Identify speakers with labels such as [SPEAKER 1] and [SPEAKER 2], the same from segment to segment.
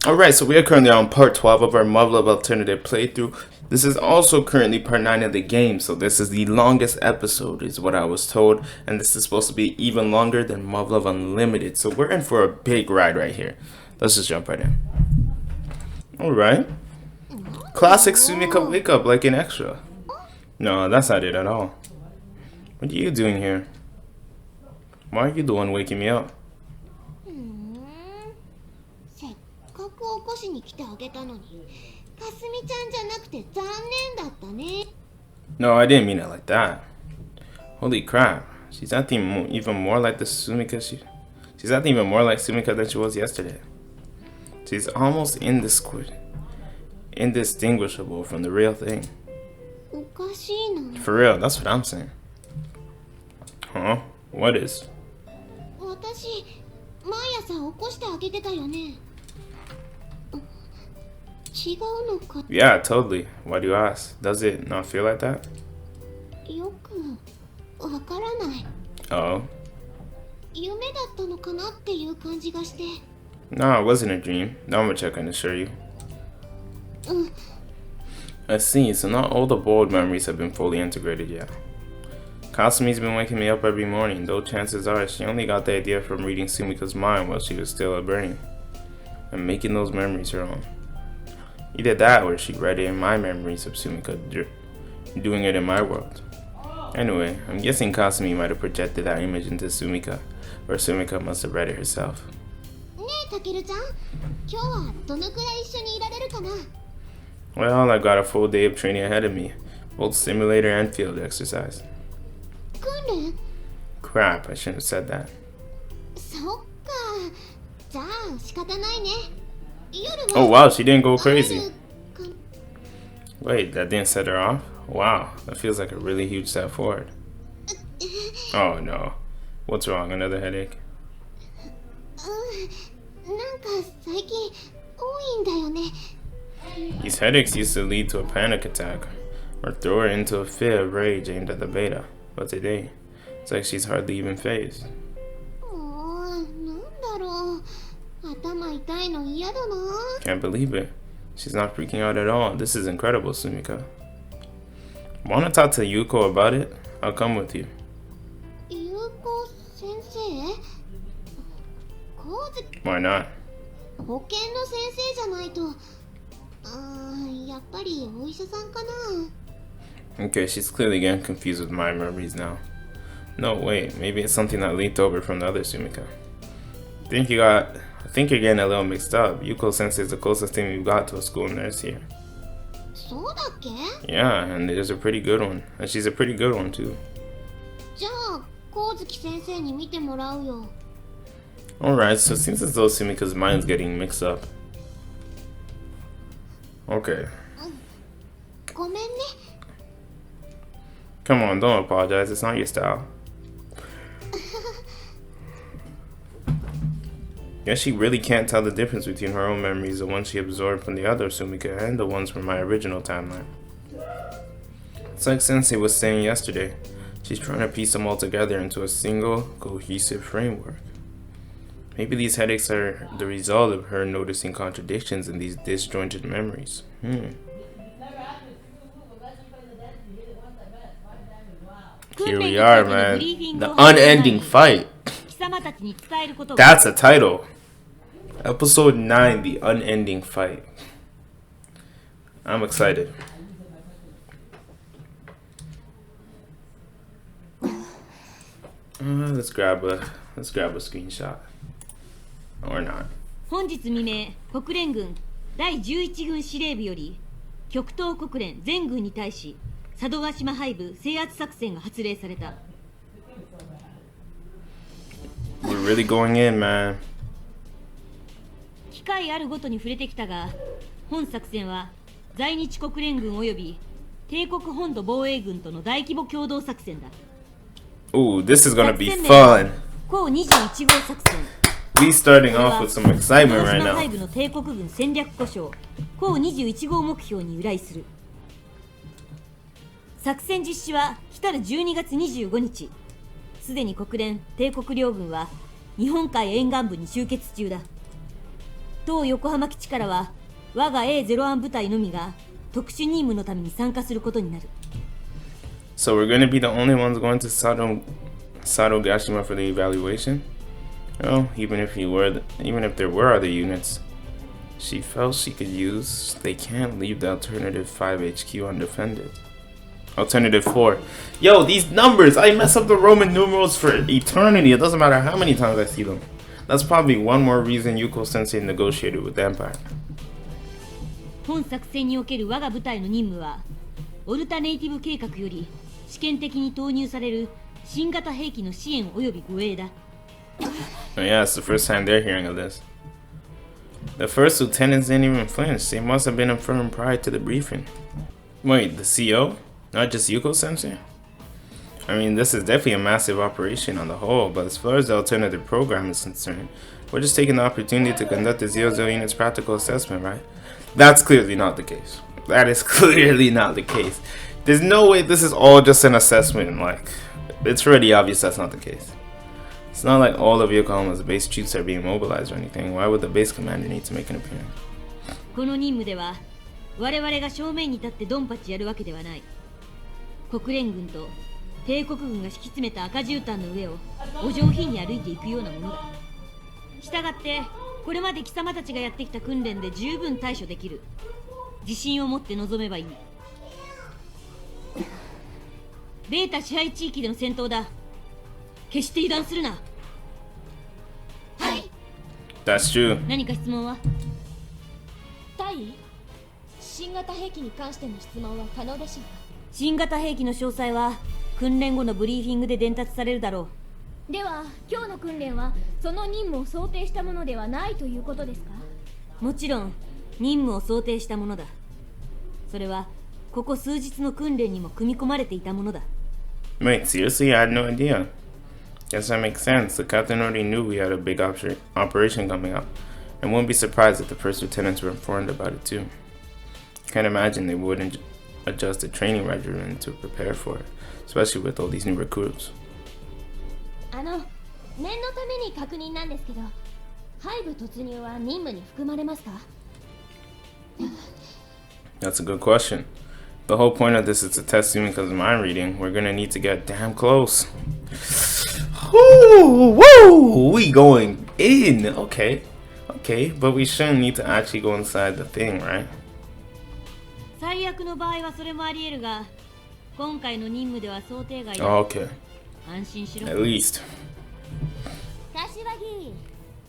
[SPEAKER 1] Alright, so we are currently on part 12 of our Muv-Luv Alternative playthrough. This is also currently part 9 of the game, so this is the longest episode, is what I was told. And this is supposed to be even longer than Muv-Luv Unlimited, so we're in for a big ride right here. Let's just jump right in. Alright. Classic Sumika wake up like an extra. No, that's not it at all. What are you doing here? Why are you the one waking me up? No, I didn't mean it like that. Holy crap. She's acting even more like the Sumika she's acting even more like Sumika than she was yesterday. She's almost indistinguishable from the real thing. For real, that's what I'm saying. Huh? What is? Yeah, totally. Why do you ask? Does it not feel like that? Oh. No, it wasn't a dream. Now I'm gonna check and assure you. I see, so not all the bold memories have been fully integrated yet. Kasumi's been waking me up every morning, though chances are she only got the idea from reading Sumika's mind while she was still a brain, and making those memories her own. Either that or she read it in my memories of Sumika doing it in my world. Anyway, I'm guessing Kasumi might have projected that image into Sumika, or Sumika must have read it herself. Well, I've got a full day of training ahead of me, both simulator and field exercise. Crap, I shouldn't have said that. Oh wow, she didn't go crazy. Wait, that didn't set her off? Wow, that feels like a really huge step forward. Oh no. What's wrong? Another headache? These headaches used to lead to a panic attack, or throw her into a fit of rage aimed at the beta. But today, it's like she's hardly even phased. Can't believe it. She's not freaking out at all. This is incredible, Sumika. Wanna talk to Yuko about it? I'll come with you. Why not? Okay, she's clearly getting confused with my memories now. No, wait, maybe it's something that leaked over from the other Sumika. I think you're getting a little mixed up. Yuko Sensei is the closest thing we've got to a school nurse here. Yeah, and there's a pretty good one. And she's a pretty good one too. Alright, so it seems as though Sumika's mind's getting mixed up. Okay. Come on, don't apologize. It's not your style. Guess she really can't tell the difference between her own memories, the ones she absorbed from the other Sumika, and the ones from my original timeline. It's like Sensei was saying yesterday. She's trying to piece them all together into a single, cohesive framework. Maybe these headaches are the result of her noticing contradictions in these disjointed memories. Here we are, man. The unending fight. That's a title. Episode 9, The Unending Fight. I'm excited. Let's grab a screenshot. Or not.
[SPEAKER 2] 本日未明、国連軍第11軍司令部より極東国連全軍に対し佐渡島配部制圧作戦が発令された。
[SPEAKER 1] We're really going in, man.
[SPEAKER 2] 機会あるごとに触れてきたが、本作戦は在日国連軍および帝国本土防衛軍との大規模共同作戦だ。
[SPEAKER 1] Ooh, this is gonna be fun.
[SPEAKER 2] 高21号作戦。
[SPEAKER 1] We starting off with some excitement right now.
[SPEAKER 2] 佐渡島配部の帝国軍戦略故障高21号目標に由来する。作戦実施は来たる12月25日。すでに国連帝国両軍は日本海沿岸部に集結中だ。当横浜基地からは我が A01 部隊のみが特殊任務のために参加することになる。
[SPEAKER 1] So we're gonna be the only ones going to Sadogashima for the evaluation? Well, even if there were other units she felt she could use, they can't leave the Alternative 5 HQ undefended. Alternative 4. Yo, these numbers! I mess up the Roman numerals for eternity. It doesn't matter how many times I see them. That's probably one more reason Yuko-sensei negotiated with the Empire.
[SPEAKER 2] 本作戦における我が部隊の任務はオルタネイティブ計画より試験的に投入される新型兵器の支援及び護衛だ。
[SPEAKER 1] Oh yeah, it's the first time they're hearing of this. The first lieutenants didn't even flinch. They must have been informed prior to the briefing. Wait, the CO? Not just Yuko-sensei? I mean, this is definitely a massive operation on the whole, but as far as the alternative program is concerned, we're just taking the opportunity to conduct the 00 unit's practical assessment, right? That's clearly not the case. That is clearly not the case. There's no way this is all just an assessment. Like, it's already obvious that's not the case. It's not like all of Yokohama's base troops are being mobilized or anything. Why would the base commander need to make an appearance?
[SPEAKER 2] この任務では我々が正面に立ってドンパチやるわけではない。国連軍と帝国軍が敷き詰めた赤絨毯の上をお上品に歩いていくようなものだ。したがってこれまで貴様たちがやってきた訓練で十分対処できる。自信を持って臨めばいい。ベータ支配地域での戦闘だ。決して油断するな。はい。
[SPEAKER 1] That's true.
[SPEAKER 2] 何か質問は？
[SPEAKER 3] 対新型兵器に関しての質問は可能でしょうか？
[SPEAKER 2] 新型兵器の詳細は訓練後のブリーフィングで伝達されるだろ
[SPEAKER 3] う。では今日の訓練はその任務を想定したものではないということですか？
[SPEAKER 2] もちろん任務を想定したものだ。それはここ数日の訓練にも組み込まれていたものだ。
[SPEAKER 1] Wait, seriously? I had no idea. Guess that makes sense. The captain already knew we had a big operation coming up, and wouldn't be surprised if the first lieutenants were informed about it too. Can't imagine they wouldn't adjust the training regimen to prepare for it, especially with all these new recruits.
[SPEAKER 3] 念のために確認なんですけど、背部突入は任務に含まれますか？
[SPEAKER 1] That's a good question. The whole point of this is to test you because of mind reading. We're gonna need to get damn close. Woo! Woo! We going in. Okay. Okay, but we shouldn't need to actually go inside the thing, right?
[SPEAKER 2] 最悪の場合はそれもあり得るが、今回の任務では想定外だ。
[SPEAKER 1] Oh, okay.
[SPEAKER 2] 安心しろ。
[SPEAKER 1] At least.
[SPEAKER 3] 柏木、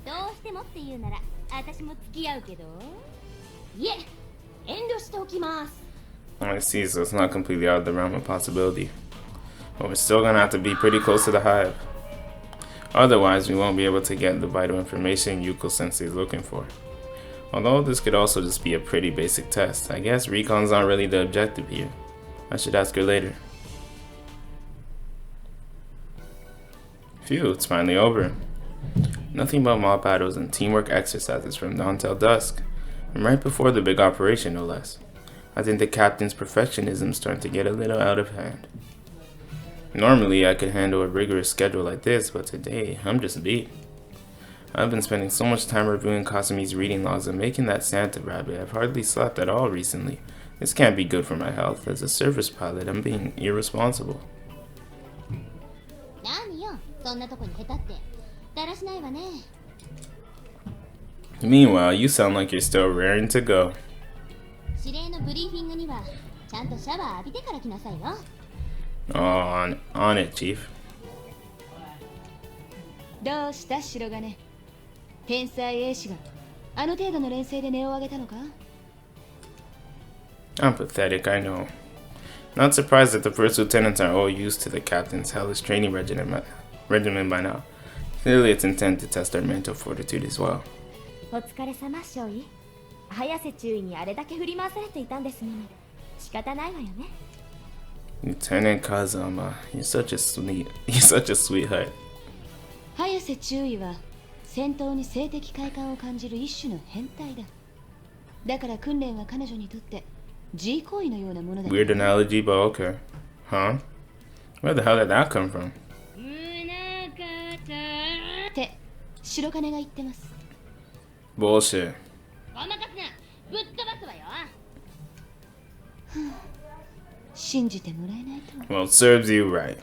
[SPEAKER 3] どうしてもって言うなら、私も付き合うけど。いえ、遠慮しておきます。
[SPEAKER 1] I see, so it's not completely out of the realm of possibility. But we're still gonna have to be pretty close to the hive. Otherwise, we won't be able to get the vital information Yuko-sensei is looking for. Although this could also just be a pretty basic test, I guess recon's not really the objective here. I should ask her later. Phew, it's finally over. Nothing but mob battles and teamwork exercises from dawn till dusk. And right before the big operation, no less. I think the captain's perfectionism is starting to get a little out of hand. Normally, I could handle a rigorous schedule like this, but today, I'm just beat. I've been spending so much time reviewing Kasumi's reading logs and making that Santa rabbit. I've hardly slept at all recently. This can't be good for my health. As a service pilot, I'm being irresponsible.
[SPEAKER 3] 何よ、そんなとこに下手って。だらしないわね。
[SPEAKER 1] Meanwhile, you sound like you're still raring to go.
[SPEAKER 3] 指令のブリーフィングにはちゃんとシャワー浴びてから来なさいよ。
[SPEAKER 1] Oh, on it, Chief.
[SPEAKER 3] どうした白金。天才英士があの程度の連成で音を上げたのか？
[SPEAKER 1] I'm pathetic, I know. Not surprised that the first lieutenants are all used to the captain's hellish training regimen by now. Clearly, it's intended to test their mental fortitude as well.
[SPEAKER 3] お疲れ様、少尉。早瀬中尉にあれだけ振り回されていたんですのに仕方ないわよね。
[SPEAKER 1] Lieutenant Kazama, you're such a sweetheart.
[SPEAKER 3] 早瀬中尉は戦闘に性的快感を感じる一種の変態だ。だから訓練は彼女にとってG行為のようなものだ。
[SPEAKER 1] Weird analogy, but okay. Huh? Where the hell did that come from?
[SPEAKER 3] って白金が言ってます。
[SPEAKER 1] Bullshit.
[SPEAKER 2] ごまかすな。ぶっ飛ばすわよ。
[SPEAKER 3] 信じてもらえないと。
[SPEAKER 1] Well, it serves you right.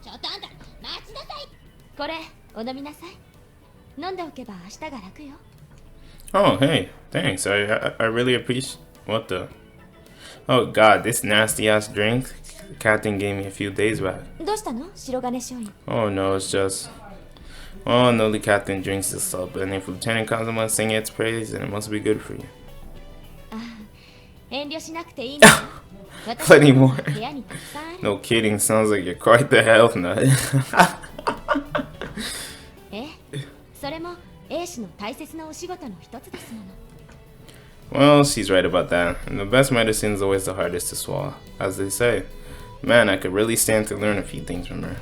[SPEAKER 2] ちょっとあんた、待ちなさい。これ、お飲みなさい。飲んでおけば明日が楽よ。
[SPEAKER 1] Oh, hey, thanks. I really appreciate. What the? Oh God, this nasty ass drink the captain gave me a few days back.
[SPEAKER 2] どうしたの？白金少尉。
[SPEAKER 1] Oh no, it's just. Oh no, the captain drinks this up, and if Lieutenant Kazuma is singing its praise, then it must be good for you.
[SPEAKER 2] 遠慮しなくていいのよ。私
[SPEAKER 1] Plenty more.
[SPEAKER 2] 部屋にたくさん。
[SPEAKER 1] No kidding, sounds like you're quite the health nut.
[SPEAKER 2] え、それも英士の大切なお仕事の一つですもの。
[SPEAKER 1] Well, she's right about that. And the best medicine is always the hardest to swallow, as they say. Man, I could really stand to learn a few things from her.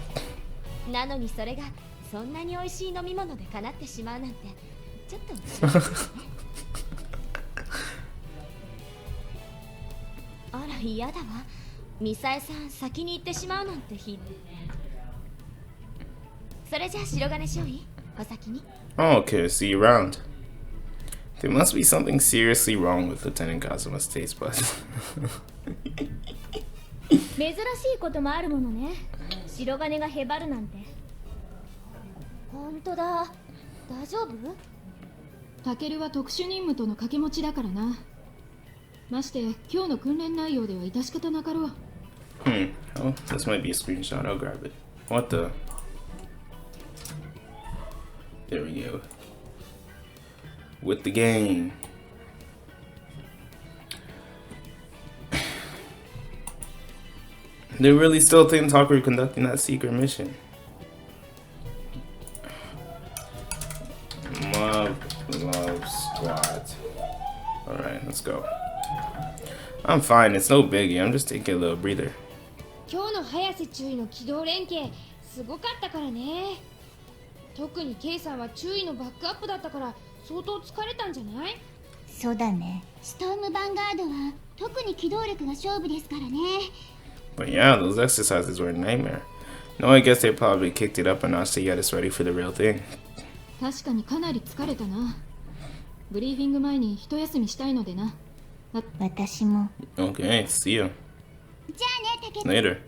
[SPEAKER 2] なのにそれがそんなに美味しい飲み物で叶ってしまうなんてちょっと面白いですね。あら嫌だわ。ミサエさん先に行ってしまうなんてひ。それじゃあ白金少尉、お先に。
[SPEAKER 1] Oh, okay, see you around. There must be something seriously wrong with Lieutenant Kazuma's taste buds.
[SPEAKER 2] 珍しいこともあるものね。白金がへばるなんて。本当だ。大丈夫？
[SPEAKER 4] タケルは特殊任務との掛け持ちだからな。まして今日の訓練内容では致し方なかろう。
[SPEAKER 1] Oh, this might be a screenshot. I'll grab it. What the? There we go. With the game. They really still think Tucker conducting that secret mission. Muv-Luv Squad. Alright, let's go. I'm fine, it's no biggie. I'm just taking a little breather.
[SPEAKER 4] 今日の早瀬注意の機動連携すごかったからね。特に K さんは注意のバックアップだったから相当疲れたんじゃない？
[SPEAKER 5] そうだね。ストームヴァンガードは特に機動力が勝負ですからね。
[SPEAKER 1] But yeah, those exercises were a nightmare. No, I guess they probably kicked it up a notch to get us ready for the real thing.
[SPEAKER 4] 確かにかなり疲れたな。ブリーフィング前に一休みしたいのでな。
[SPEAKER 5] 私も。
[SPEAKER 1] Okay, see you
[SPEAKER 5] じゃあね、タケ。
[SPEAKER 1] later.
[SPEAKER 2] ち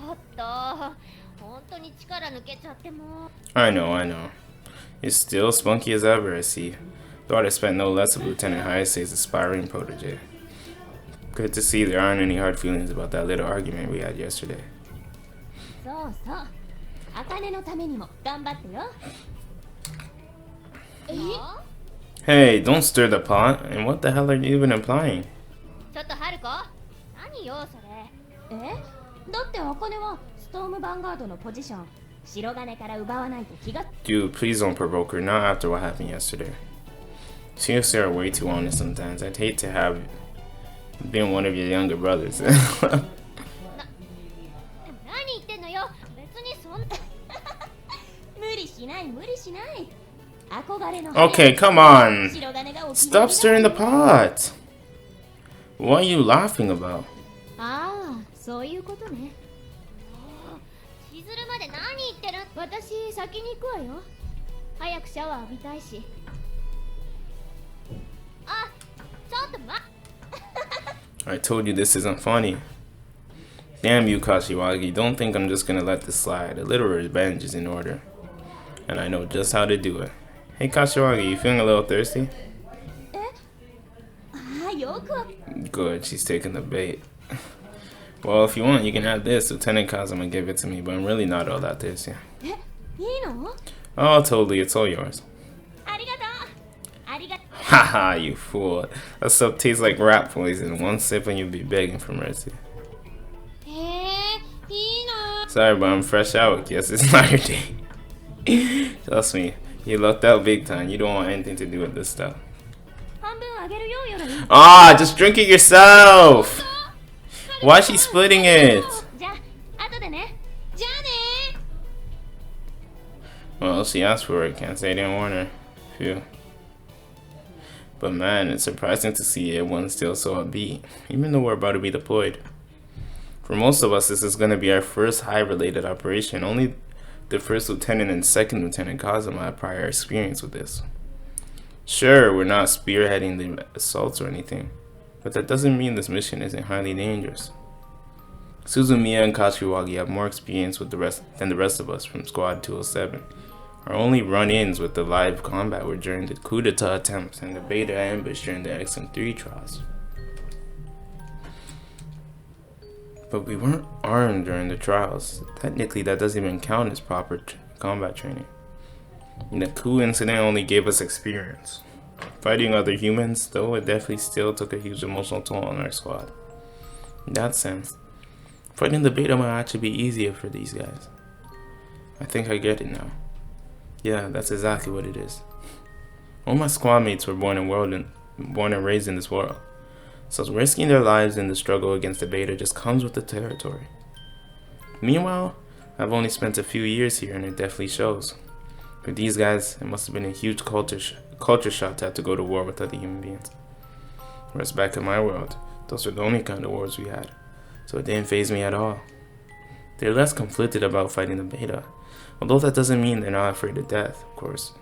[SPEAKER 2] ょっと本当に力抜けちゃっても。
[SPEAKER 1] I know. You're still spunky as ever, I see. Thought I spent no less of Lieutenant Hayase's aspiring protege. Good to see there aren't any hard feelings about that little argument we had yesterday.
[SPEAKER 2] そうそう。茜のためにも頑張ってよ。
[SPEAKER 1] Hey, don't stir the pot. And what the hell are you even implying?
[SPEAKER 2] ちょっとハルコ、何よそれ。だって茜はストームヴァンガードのポジション、白金から奪わないと気が。
[SPEAKER 1] Dude, please don't provoke her, not after what happened yesterday. She and Sarah are way too honest sometimes. I'd hate to have been one of your younger brothers.
[SPEAKER 2] 何言ってんのよ。別にそんな無理しない。憧れの。
[SPEAKER 1] Okay, come on.
[SPEAKER 2] 白金がお気に入りだ。
[SPEAKER 1] Stop stirring the pot. What are you laughing about?
[SPEAKER 2] ああ、そういうことね。しずるまで何言ってる？私先に行くわよ。早くシャワー浴びたいし。あ、ちょっと
[SPEAKER 1] I told you this isn't funny. Damn you, Kashiwagi. Don't think I'm just gonna let this slide. A little revenge is in order. And I know just how to do it. Hey, Kashiwagi, you feeling a little thirsty?
[SPEAKER 2] ああ、よくわ。
[SPEAKER 1] Good, she's taking the bait. Well, if you want, you can have this. Lieutenant Kazuma gave it to me, but I'm really not all that thirsty.
[SPEAKER 2] いいの？
[SPEAKER 1] Oh, totally, it's all yours.
[SPEAKER 2] ありがとう。ありがとう。
[SPEAKER 1] Haha, you fool. That stuff tastes like rat poison. One sip and you'll be begging for mercy.
[SPEAKER 4] いいな。
[SPEAKER 1] Sorry, but I'm fresh out. Guess it's not your day. Trust me, you lucked out big time. You don't want anything to do with this stuff.
[SPEAKER 2] 半分あげるよ、よろに。
[SPEAKER 1] Ah, just drink it yourself. Why is she splitting it?
[SPEAKER 2] じゃあ、後でね。
[SPEAKER 4] じゃあね。
[SPEAKER 1] Well, she asked for it. Can't say I didn't warn her. Phew. But man, it's surprising to see everyone still so upbeat, even though we're about to be deployed. For most of us, this is going to be our first high-related operation. Only the first lieutenant and second lieutenant Kazuma had prior experience with this. Sure, we're not spearheading the assaults or anything, but that doesn't mean this mission isn't highly dangerous. Suzumiya and Kashiwagi have more experience than the rest of us from Squad 207. Our only run-ins with the live combat were during the coup d'etat attempts and the beta ambush during the XM3 trials. But we weren't armed during the trials. Technically, that doesn't even count as proper combat training. And the coup incident only gave us experience. Fighting other humans, though, it definitely still took a huge emotional toll on our squad. In that sense, fighting the beta might actually be easier for these guys. I think I get it now. Yeah, that's exactly what it is. All my squad mates were born and raised in this world. So risking their lives in the struggle against the beta just comes with the territory. Meanwhile, I've only spent a few years here and it definitely shows. For these guys, it must have been a huge culture shock to have to go to war with other human beings. Whereas back in my world, those were the only kind of wars we had. So it didn't faze me at all. They're less conflicted about fighting the beta. Although that doesn't mean they're not afraid of death, of course.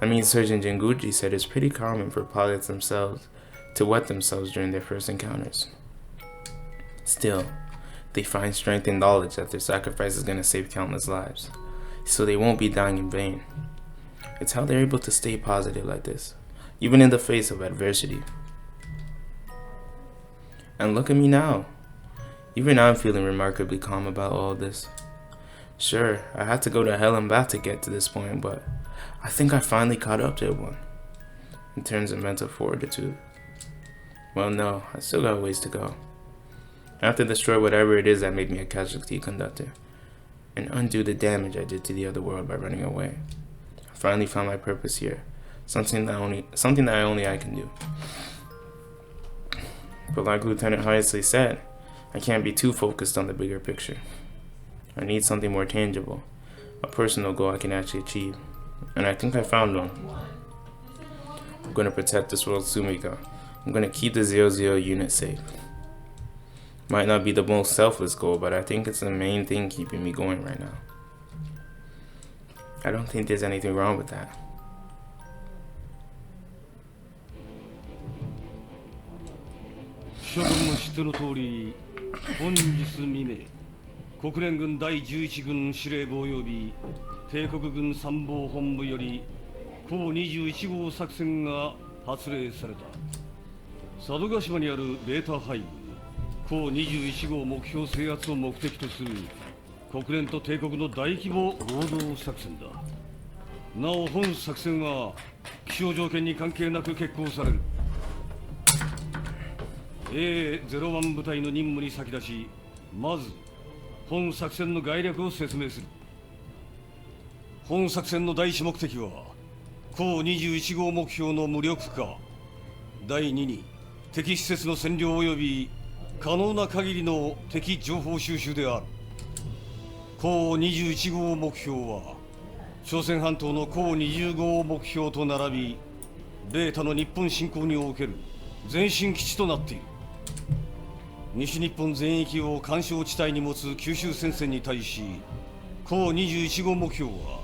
[SPEAKER 1] I mean, Surgeon Jinguji said it's pretty common for pilots themselves to wet themselves during their first encounters. Still, they find strength in knowledge that their sacrifice is going to save countless lives, so they won't be dying in vain. It's how they're able to stay positive like this, even in the face of adversity. And look at me now. Even now I'm feeling remarkably calm about all this. Sure, I had to go to hell and back to get to this point, but I think I finally caught up to everyone in terms of mental fortitude. Well, no, I still got a ways to go. I have to destroy whatever it is that made me a casualty conductor and undo the damage I did to the other world by running away. I finally found my purpose here, something that only I can do. But like Lieutenant Hyasley said, I can't be too focused on the bigger picture. I need something more tangible, a personal goal I can actually achieve, and I think I found one. I'm going to protect this world's Sumika. I'm going to keep the 00 unit safe. Might not be the most selfless goal, but I think it's the main thing keeping me going right now. I don't think there's anything wrong with that.
[SPEAKER 6] 国連軍第11軍司令部及び帝国軍参謀本部より高21号作戦が発令された。佐渡島にあるベータハイブ高21号目標制圧を目的とする国連と帝国の大規模合同作戦だ。なお本作戦は気象条件に関係なく決行される。A01 部隊の任務に先立ち、まず本作戦の概略を説明する。本作戦の第一目的は高21号目標の無力化、第2に敵施設の占領及び可能な限りの敵情報収集である。高21号目標は朝鮮半島の高20号目標と並びベータの日本侵攻における前進基地となっている。西日本全域を緩衝地帯に持つ九州戦線に対し、高21号目標は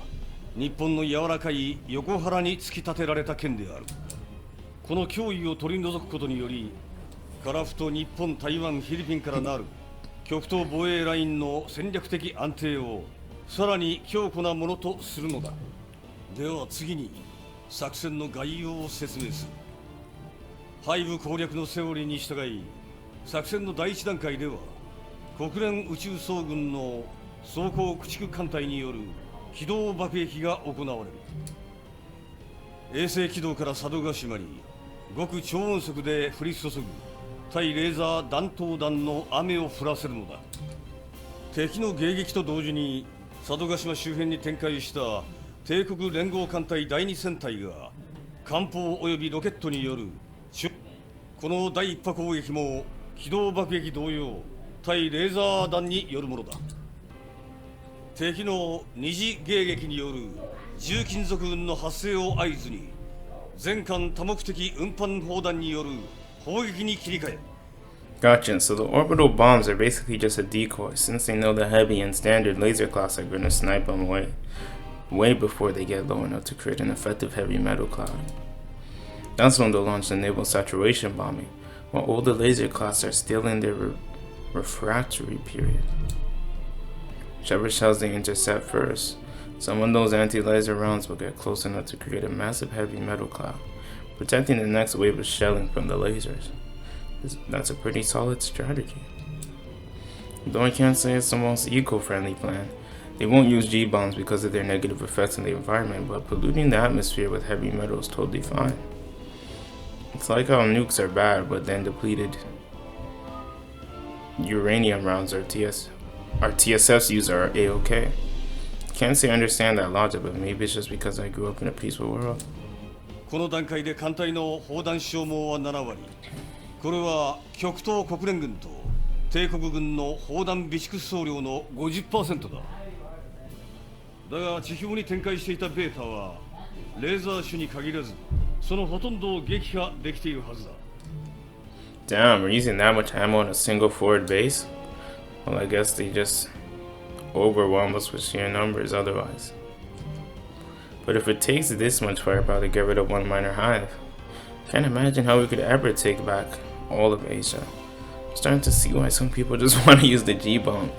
[SPEAKER 6] 日本の柔らかい横腹に突き立てられた県である。この脅威を取り除くことにより、樺太日本、台湾、フィリピンからなる極東防衛ラインの戦略的安定をさらに強固なものとするのだ。では次に作戦の概要を説明する。背部攻略のセオリーに従い、作戦の第一段階では国連宇宙総軍の装甲駆逐艦隊による機動爆撃が行われる。衛星軌道から佐渡島に極超音速で降り注ぐ対レーザー弾頭弾の雨を降らせるのだ。敵の迎撃と同時に佐渡島周辺に展開した帝国連合艦隊第2戦隊が艦砲及びロケットによるこの第一波攻撃も機動爆撃同様対レーザー弾によるものだ。敵の二次迎撃による重金属雲の発生を合図に全艦多目的運搬砲弾による砲撃に切り替え。
[SPEAKER 1] Gotcha, so the orbital bombs are basically just a decoy since they know the heavy and standard laser class are going to snipe them way before they get low enough to create an effective heavy metal cloud. That's when they'll launch the naval saturation bombing, while older laser class are still in their refractory period. Whichever shells they intercept first, some of those anti-laser rounds will get close enough to create a massive heavy metal cloud, protecting the next wave of shelling from the lasers. That's a pretty solid strategy. Though I can't say it's the most eco-friendly plan. They won't use G-bombs because of their negative effects on the environment, but polluting the atmosphere with heavy metal is totally fine. It's like how nukes are bad, but then depleted uranium rounds or TSFs used are A-OK. Can't say I understand that logic, but maybe it's just because I grew up in a peaceful world.
[SPEAKER 6] この段階で艦隊の砲弾消耗は7割。これは極東国連軍と帝国軍の砲弾備蓄総量の 50% だ。だが地表に展開していたベータはレーザー種に限らずそのほとんどを撃破できているはずだ。
[SPEAKER 1] Damn, we're using that much ammo on a single forward base? Well, I guess they just overwhelm us with sheer numbers otherwise. But if it takes this much firepower to get rid of one minor hive, I can't imagine how we could ever take back all of Asia. I'm starting to see why some people just want to use the G-bomb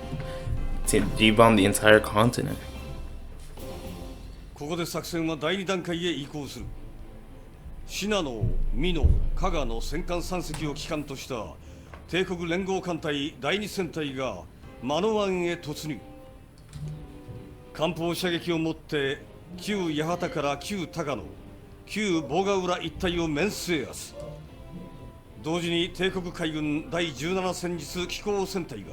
[SPEAKER 1] to G-bomb the entire continent.
[SPEAKER 6] ここで作戦は第2段階へ移行する。シナノ、ミノ、カガの戦艦3隻を旗艦とした帝国連合艦隊第2戦隊がマノ湾へ突入。艦砲射撃をもって旧八幡から旧高野、旧防ヶ浦一帯を面制圧。同時に帝国海軍第17戦術機構戦隊が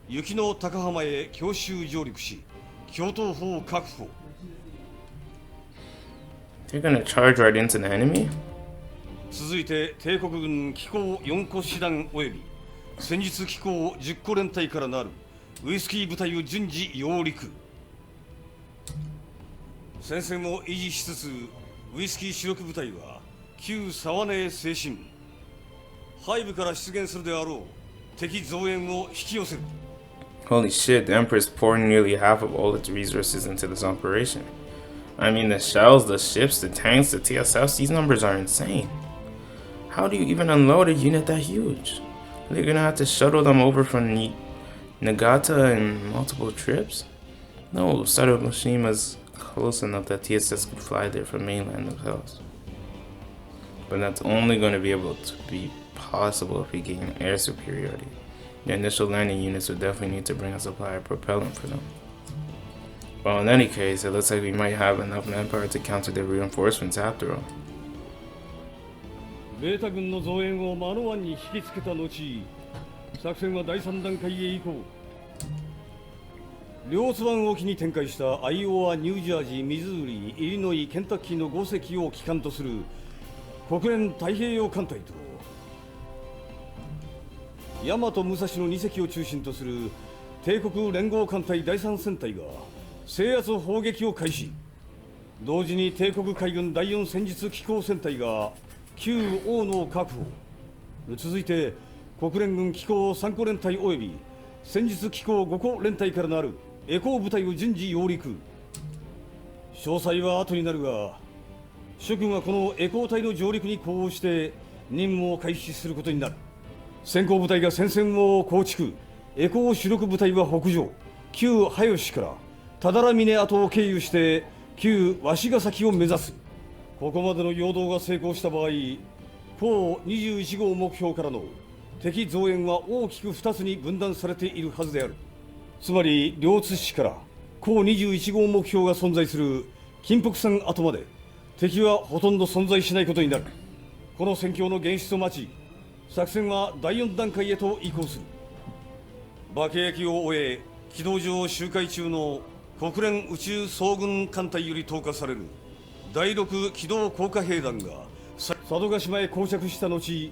[SPEAKER 6] 雪の高浜へ強襲上陸し、橋頭堡を確保。
[SPEAKER 1] They're gonna charge right into the enemy?
[SPEAKER 6] 続いて帝国軍機構4個師団および戦術機構10個連隊からなるウイスキー部隊を順次揚陸。戦線を維持しつつウイスキー主力部隊は旧沢根へ推進。背部から出現するであろう敵増援を引き寄せる。
[SPEAKER 1] Holy shit, the Emperor's pouring nearly half of all its resources into this operation. I mean, the shells, the ships, the tanks, the TSFs, these numbers are insane. How do you even unload a unit that huge? Are they gonna have to shuttle them over from Nagata in multiple trips? No, Sarugoshima close enough that TSS could fly there from mainland themselves. But that's only going to be able to be possible if we gain air superiority. The initial landing units would definitely need to bring a supply of propellant for them. Well, in any case, it looks like we might have enough manpower to counter the reinforcements after all.
[SPEAKER 6] ベータ軍の増援をマノ湾に引きつけた後、作戦は第3段階へ移行。両津湾沖に展開したアイオワ、ニュージャージー、ミズーリ、イリノイ、ケンタッキーの5隻を旗艦とする国連太平洋艦隊と大和武蔵の2隻を中心とする帝国連合艦隊第3戦隊が制圧砲撃を開始。同時に帝国海軍第4戦術機構戦隊が旧大野を確保。続いて国連軍機構3個連隊および戦術機構5個連隊からなるエコー部隊を順次揚陸。詳細は後になるが、諸君はこのエコー隊の上陸に呼応して任務を開始することになる。先行部隊が戦線を構築、エコー主力部隊は北上、旧早吉から多々良峰跡を経由して旧鷲ヶ崎を目指す。ここまでの陽動が成功した場合、高21号目標からの敵増援は大きく2つに分断されているはずである。つまり両津市から高21号目標が存在する金北山跡まで敵はほとんど存在しないことになる。この戦況の現実を待ち、作戦は第4段階へと移行する。爆撃を終え軌道上周回中の国連宇宙総軍艦隊より投下される第6機動降下兵団が佐渡島へ到着した後、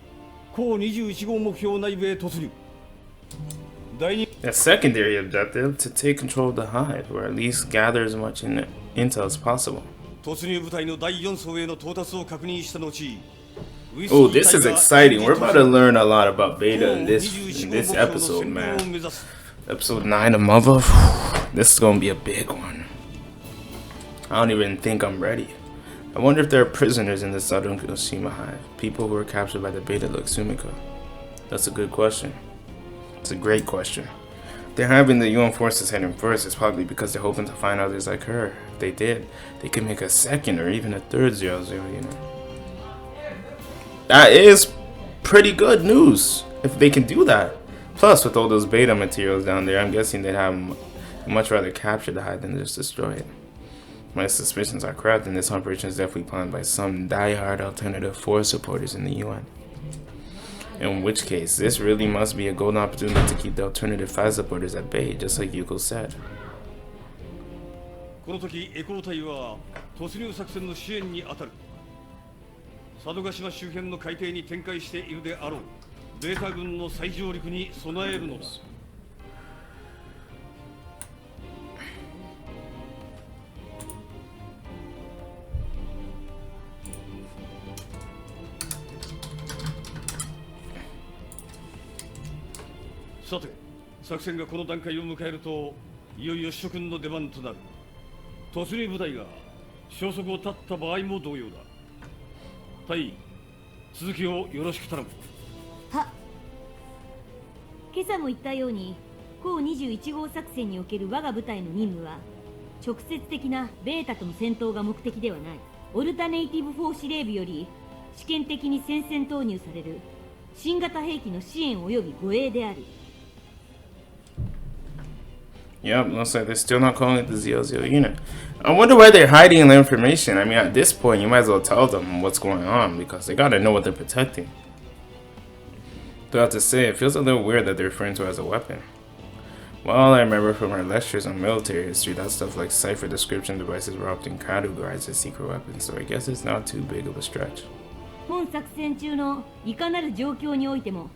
[SPEAKER 6] 高21号目標内部へ突入。
[SPEAKER 1] The secondary objective, to take control of the hive, or at least gather as much intel as possible.
[SPEAKER 6] 突入部隊の第4層への到達を確認した後、
[SPEAKER 1] Oh, this is exciting. We're about to learn a lot about Beta in this episode, man. Episode 9 of Muv-Luv. This is gonna be a big one. I don't even think I'm ready. I wonder if there are prisoners in the southern Oshima hive, people who were captured by the beta like Sumika. That's a good question. It's a great question. They're having the UN forces heading first is probably because they're hoping to find others like her. If they did, they could make a second or even a third 00 unit. That is pretty good news if they can do that. Plus, with all those beta materials down there, I'm guessing they'd have much rather capture the hive than just destroy it. My suspicions are correct, and this operation is definitely planned by some die-hard alternative force supporters in the UN. In which case, this really must be a golden opportunity to keep the alternative 5 supporters at bay, just like Yuko said.
[SPEAKER 6] この時エコー隊は突入作戦の支援に当たる。佐渡島周辺の海底に展開しているであろうベータ軍の再上陸に備えるのだ。さて、作戦がこの段階を迎えると、いよいよ諸君の出番となる。突入部隊が消息を絶った場合も同様だ。隊員、続きをよろしく頼む。
[SPEAKER 2] は。今朝も言ったように、高21号作戦における我が部隊の任務は、直接的なベータとの戦闘が目的ではない。オルタネイティブ4司令部より試験的に戦線投入される新型兵器の支援及び護衛である。
[SPEAKER 1] Yep, looks like they're still not calling it the 00 unit. I wonder why they're hiding the information. I mean, at this point, you might as well tell them what's going on because they gotta know what they're protecting. Though I have to say, it feels a little weird that they're referring to it as a weapon. Well, I remember from our lectures on military history that stuff like cipher description devices were often categorized as secret weapons, so I guess it's not too big of a stretch.
[SPEAKER 2] 本作戦中のいかなる状況においても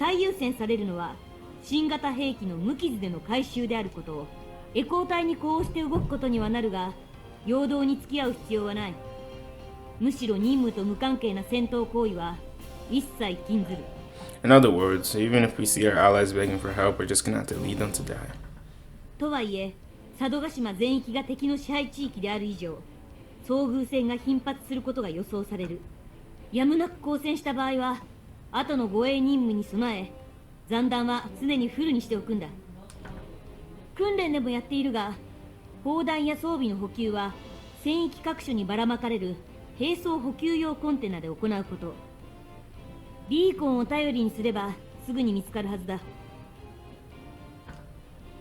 [SPEAKER 2] 最優先されるのは新型兵器の無傷での回収であることをエコー隊にこうして動くことにはなるが陽動に付き合う必要はない。むしろ任務と無関係な戦闘行為は一切禁ずる。
[SPEAKER 1] In other words, even if we see our allies begging for help, we're just gonna have to lead them to die.
[SPEAKER 2] とはいえ佐渡島全域が敵の支配地域である以上遭遇戦が頻発することが予想される。やむなく交戦した場合は後の護衛任務に備え残弾は常にフルにしておくんだ。訓練でもやっているが砲弾や装備の補給は戦域各所にばらまかれる兵装補給用コンテナで行うこと。ビーコンを頼りにすればすぐに見つかるはずだ。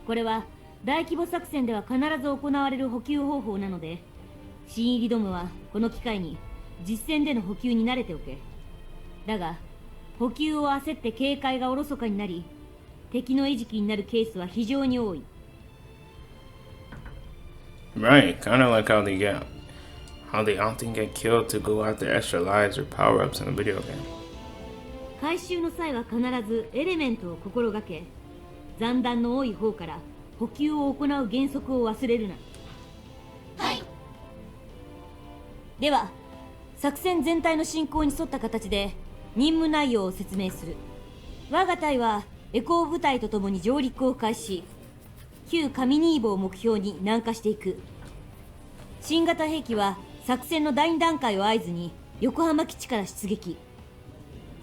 [SPEAKER 2] これは大規模作戦では必ず行われる補給方法なので新入りどもはこの機会に実戦での補給に慣れておけ。だが補給を焦って警戒がおろそかになり敵の餌食になるケースは非常に多い。
[SPEAKER 1] Right, kind of like how they often get killed to go after extra lives or power-ups in a video game.
[SPEAKER 2] 回収の際は必ずエレメントを心がけ残弾の多い方から補給を行う原則を忘れるな。
[SPEAKER 5] はい。
[SPEAKER 2] では作戦全体の進行に沿った形で任務内容を説明する。我が隊はエコー部隊とともに上陸を開始。旧カミニーボを目標に南下していく。新型兵器は作戦の第2段階を合図に横浜基地から出撃。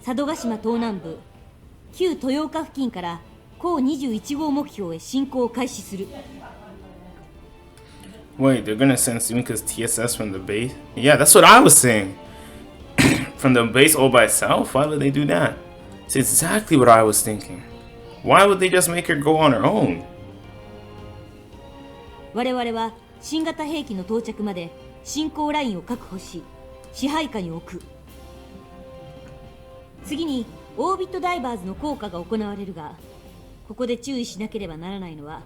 [SPEAKER 2] 佐渡島東南部旧豊岡付近から高21号目標へ進行を開始する。
[SPEAKER 1] Wait, they're gonna send Sumika's TSS from the base? Yeah, that's what I was saying. From the base all by itself? Why would they do that? It's exactly what I was thinking. Why would they just make her go on her own?
[SPEAKER 2] 我々は新型兵器の到着まで進行ラインを確保し支配下に置く。次にオービットダイバーズの効果が行われるがここで注意しなければならないのは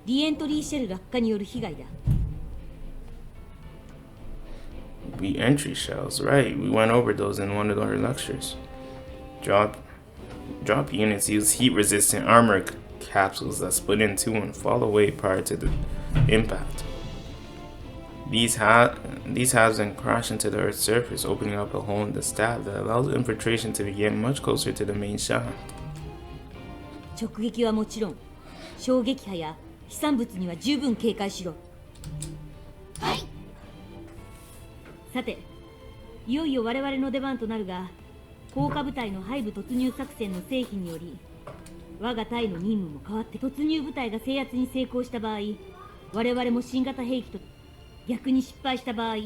[SPEAKER 2] リエントリーシェル落下による被害だ。
[SPEAKER 1] Re-entry shells, right? We went over those in one of our lectures. Drop units use heat-resistant armor capsules that split in two and fall away prior to the impact. These halves then crash into the Earth's surface, opening up a hole in the stab that allows infiltration to begin much closer to the main shaft.
[SPEAKER 2] 直撃はもちろん衝撃波や飛散物には十分警戒しろ。
[SPEAKER 5] はい。
[SPEAKER 2] さて、いよいよ我々の出番となるが、降下部隊の背部突入作戦の成否により、我が隊の任務も変わって突入部隊が制圧に成功した場合、我々も新型兵器と逆に失敗した場合、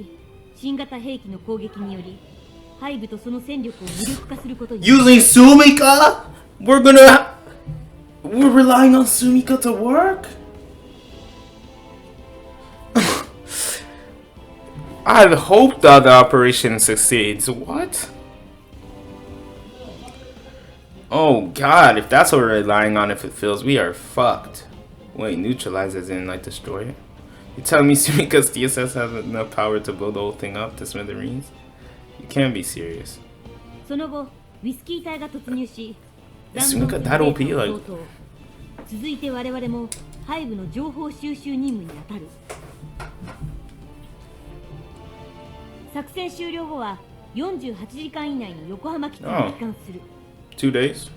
[SPEAKER 2] 新型兵器の攻撃により背部とその戦力を無力化することに。
[SPEAKER 1] Using Sumika? We're relying on Sumika to work? I hope that the operation succeeds. What? Oh god, if that's what we're relying on, if it fails, we are fucked. Wait, neutralize as in like destroy it? You telling me Sumika's TSS has enough power to build the whole thing up to smithereens? You can't be serious.
[SPEAKER 2] その後、ウィスキー隊が突入し、
[SPEAKER 1] Sumika that OP? Like,
[SPEAKER 2] 続いて我々も背部の情報収集任務に当たる。作戦終了後は48時間以内に横浜基地に帰還する。
[SPEAKER 1] 2 days?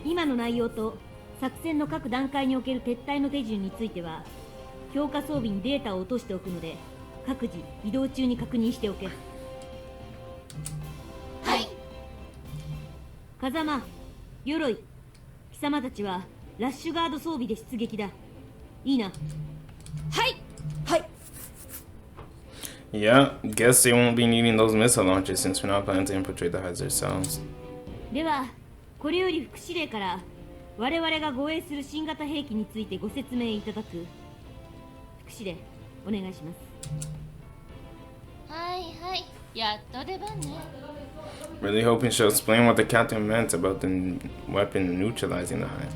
[SPEAKER 2] 今の内容と作戦の各段階における撤退の手順については、強化装備にデータを落としておくので、各自移動中に確認しておけ。
[SPEAKER 3] はい。
[SPEAKER 2] 風間、鎧、貴様たちはラッシュガード装備で出撃だ。いいな。
[SPEAKER 3] はい。はい。
[SPEAKER 1] Yeah, guess they won't be needing those missile launchers since we're not planning to infiltrate the heights ourselves.
[SPEAKER 2] では、これより副司令から我々が護衛する新型兵器についてご説明いただく。副司令、お願いします。
[SPEAKER 3] はいはい。やっと出番ね。
[SPEAKER 1] Really hoping she'll explain what the captain meant about the weapon neutralizing the hive.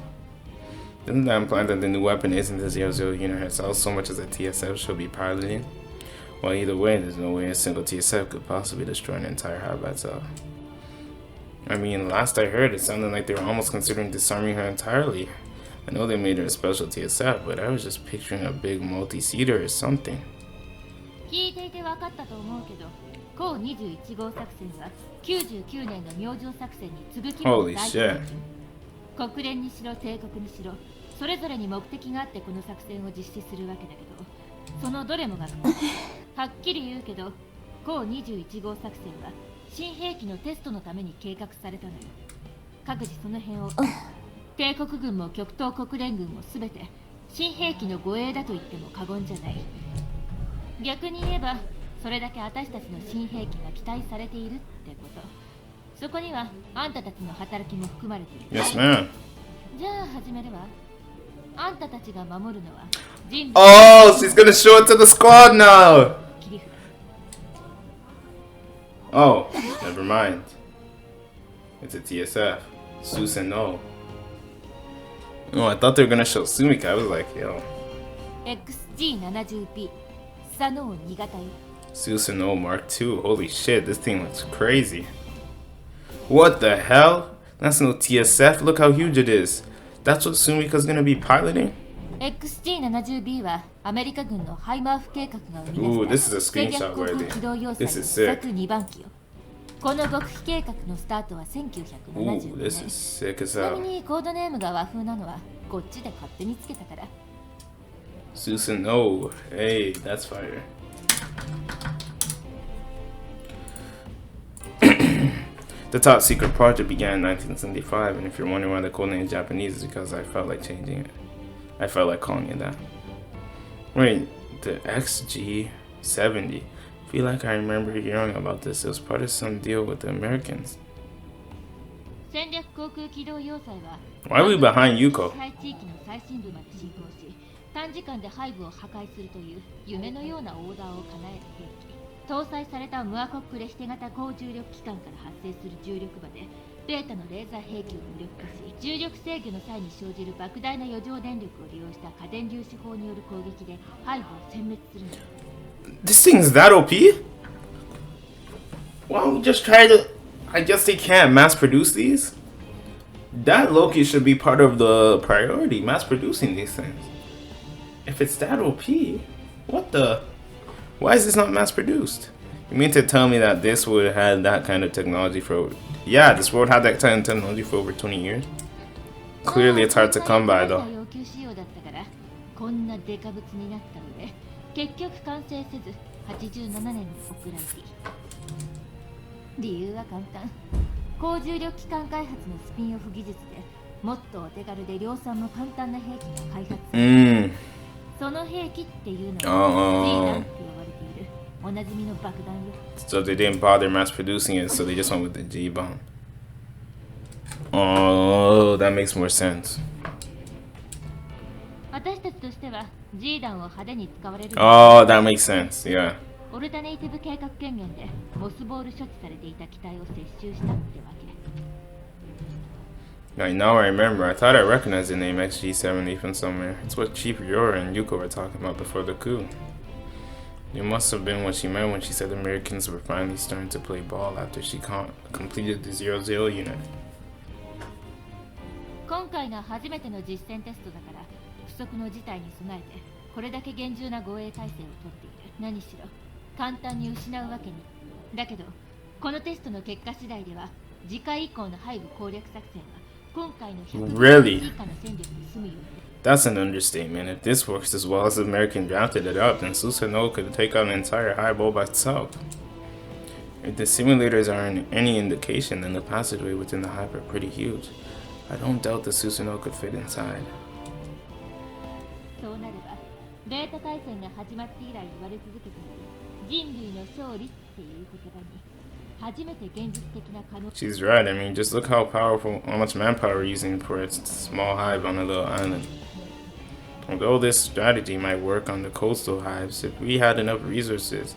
[SPEAKER 1] Doesn't that imply that the new weapon isn't the 00 unit herself so much as a TSF she'll be piloting? Well, either way, there's no way a single TSF could possibly destroy an entire hive by itself. I mean, last I heard, it sounded like they were almost considering disarming her entirely. I know they made her a special TSF, but I was just picturing a big multi-seater or something.
[SPEAKER 7] 聞いていて分かったと思うけど、高21号作戦は99年の明星作戦に次ぐ規模の大作戦。国連にしろ帝国にしろ、それぞれに目的があってこの作戦を実施するわけだけど、そのどれもがはっきり言うけど、高21号作戦は新兵器のテストのために計画されたのよ。各自その辺を帝国軍も極東国連軍も全て新兵器の護衛だと言っても過言じゃない。逆に言えばそれだけ私たちの新兵器が期待されているってこと。そこにはあんたたちの働きも含まれている。
[SPEAKER 1] Yes, ma'am.
[SPEAKER 7] じゃあ始めるわ。あんたたちが守るのは人類。
[SPEAKER 1] Oh, she's gonna show it to the squad now.
[SPEAKER 7] 切り札。
[SPEAKER 1] Oh, never mind. It's a TSF. Susan, no. Oh, I thought they were gonna show Sumika. I was like, yo.
[SPEAKER 7] XG70B サノー2型よ。
[SPEAKER 1] Susan, no, Mark II. Holy shit, this thing looks crazy. What the hell? That's no TSF. Look how huge it is. That's what Sumika's gonna be piloting?
[SPEAKER 7] XG70B はアメリカ軍のハイマーフ計画が生み
[SPEAKER 1] Ooh,
[SPEAKER 7] 出
[SPEAKER 1] this
[SPEAKER 7] し
[SPEAKER 1] is a
[SPEAKER 7] た戦略
[SPEAKER 1] screenshot
[SPEAKER 7] 航
[SPEAKER 1] right
[SPEAKER 7] 空
[SPEAKER 1] there.
[SPEAKER 7] 機動要塞
[SPEAKER 1] This
[SPEAKER 7] の
[SPEAKER 1] is
[SPEAKER 7] 試
[SPEAKER 1] sick.
[SPEAKER 7] 作2番機よ。この極秘計画のスタートは
[SPEAKER 1] Ooh,
[SPEAKER 7] 1970
[SPEAKER 1] this
[SPEAKER 7] 年。
[SPEAKER 1] is sick as
[SPEAKER 7] ちなみ
[SPEAKER 1] hell.
[SPEAKER 7] にコードネームが和風なのはこっちで勝手につけたから。
[SPEAKER 1] Susan, no. Hey, that's fire. The top secret project began in 1975, and if you're wondering why the code name is Japanese, it's because I felt like changing it. I felt like calling it that. Wait, the XG70. I feel like I remember hearing about this. It was part of some deal with the Americans.
[SPEAKER 7] 戦略航空機動要塞は
[SPEAKER 1] Why are we behind Yuko?
[SPEAKER 7] 支配地域の最深部まで侵攻し、短時間で背部を破壊するという夢のようなオーダーを叶える兵器。搭載されたムアコックレシテ型高重力機関から発生する重力場でベータのレーザー兵器を無力化し、重力制御の際に生じる莫大な余剰電力を利用した過電粒子砲による攻撃で背部を殲滅するの。
[SPEAKER 1] This thing's that OP? Why don't we just try to... I guess they can't mass produce these? That Loki should be part of the priority, mass producing these things. If it's that OP, what the... Why is this not mass produced? You mean to tell me that this would have had that kind of technology for... Yeah, this world had that kind of technology for over 20 years. Clearly it's hard to come by though.
[SPEAKER 7] こんなデカブツになった上、結局完成せず87年に送られている。理由は簡単。高重力機関開発のスピンオフ技術でもっとお手軽で量産も簡単な兵器が開発される。その兵器っていうのは G 弾って呼ばれているおなじみの爆弾よ。
[SPEAKER 1] So they didn't bother mass producing it, so they just went with the G bomb. Oh, that makes more sense.
[SPEAKER 7] 私たちとしては G 弾を派手に使われる。
[SPEAKER 1] Oh, that makes sense. Yeah.
[SPEAKER 7] オルタネイティブ計画権限でモスボール処置されていた機体を接収したってわけ。
[SPEAKER 1] Like, now I remember. I thought I recognized the name XG70 from somewhere. It's what Chief Yora and Yuko were talking about before the coup. It must have been what she meant when she said the Americans were finally starting to play ball after she completed the 00 unit.
[SPEAKER 7] 今回が初めての実戦テストだから不測の事態に備えてこれだけ厳重な護衛態勢をとっている。何しろ簡単に失うわけに。だけどこのテストの結果次第では次回以降の背部攻略作戦は今回の100以下の戦力に済むように。
[SPEAKER 1] That's an understatement. If this works as well as the American drafted it up, then Susanoo could take out an entire highball by itself. If the simulators are any indication, then the passageway within the hive are pretty huge. I don't doubt that Susanoo could fit inside.
[SPEAKER 7] そうなればベータ回戦が始まって以来言われ続けている人類の勝利っていう言葉に初めて現実的な可能。
[SPEAKER 1] She's right. I mean, just look how much manpower we're using for a small hive on a little island. Although this strategy might work on the coastal hives, if we had enough resources,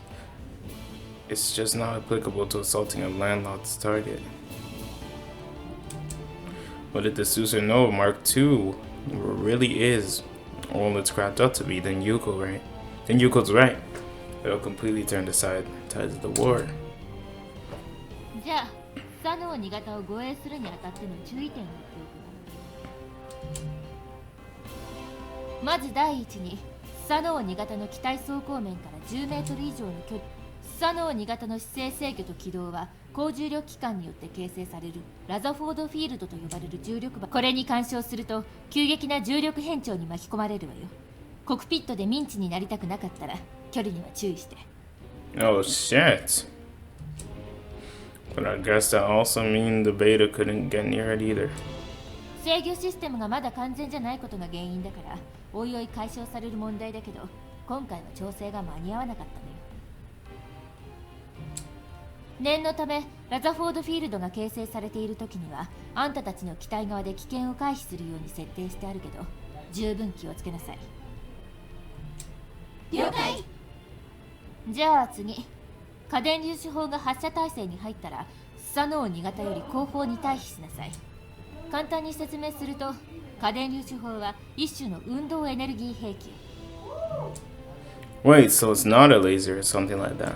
[SPEAKER 1] it's just not applicable to assaulting a landlocked target. But if the Susanoo Mark II really is all it's cracked up to be, then Yuko's right. It'll completely turn the tides of the war.
[SPEAKER 7] じゃあ佐野2型を護衛するにあたっての注意点を言っておくわ。まず第一に佐野2型の機体走行面から10メートル以上の距離。佐野2型の姿勢制御と軌道は高重力機関によって形成されるラザフォードフィールドと呼ばれる重力場。これに干渉すると急激な重力変調に巻き込まれるわよ。コクピットでミンチになりたくなかったら距離には注意して。
[SPEAKER 1] Oh shit. But I guess that also means the beta couldn't get near it either.
[SPEAKER 7] 制御システムがまだ完全じゃないことが原因だからおいおい解消される問題だけど今回の調整が間に合わなかったのよ。念のためラザフォードフィールドが形成されている時にはあんたたちの機体側で危険を回避するように設定してあるけど十分気をつけなさい。
[SPEAKER 5] 了解。
[SPEAKER 7] じゃあ次、家電粒子砲が発射態勢に入ったらスサノオ2型より後方に退避しなさい。簡単に説明すると家電粒子砲は一種の運動エネルギー兵器。
[SPEAKER 1] Wait, so it's not a laser or something like that?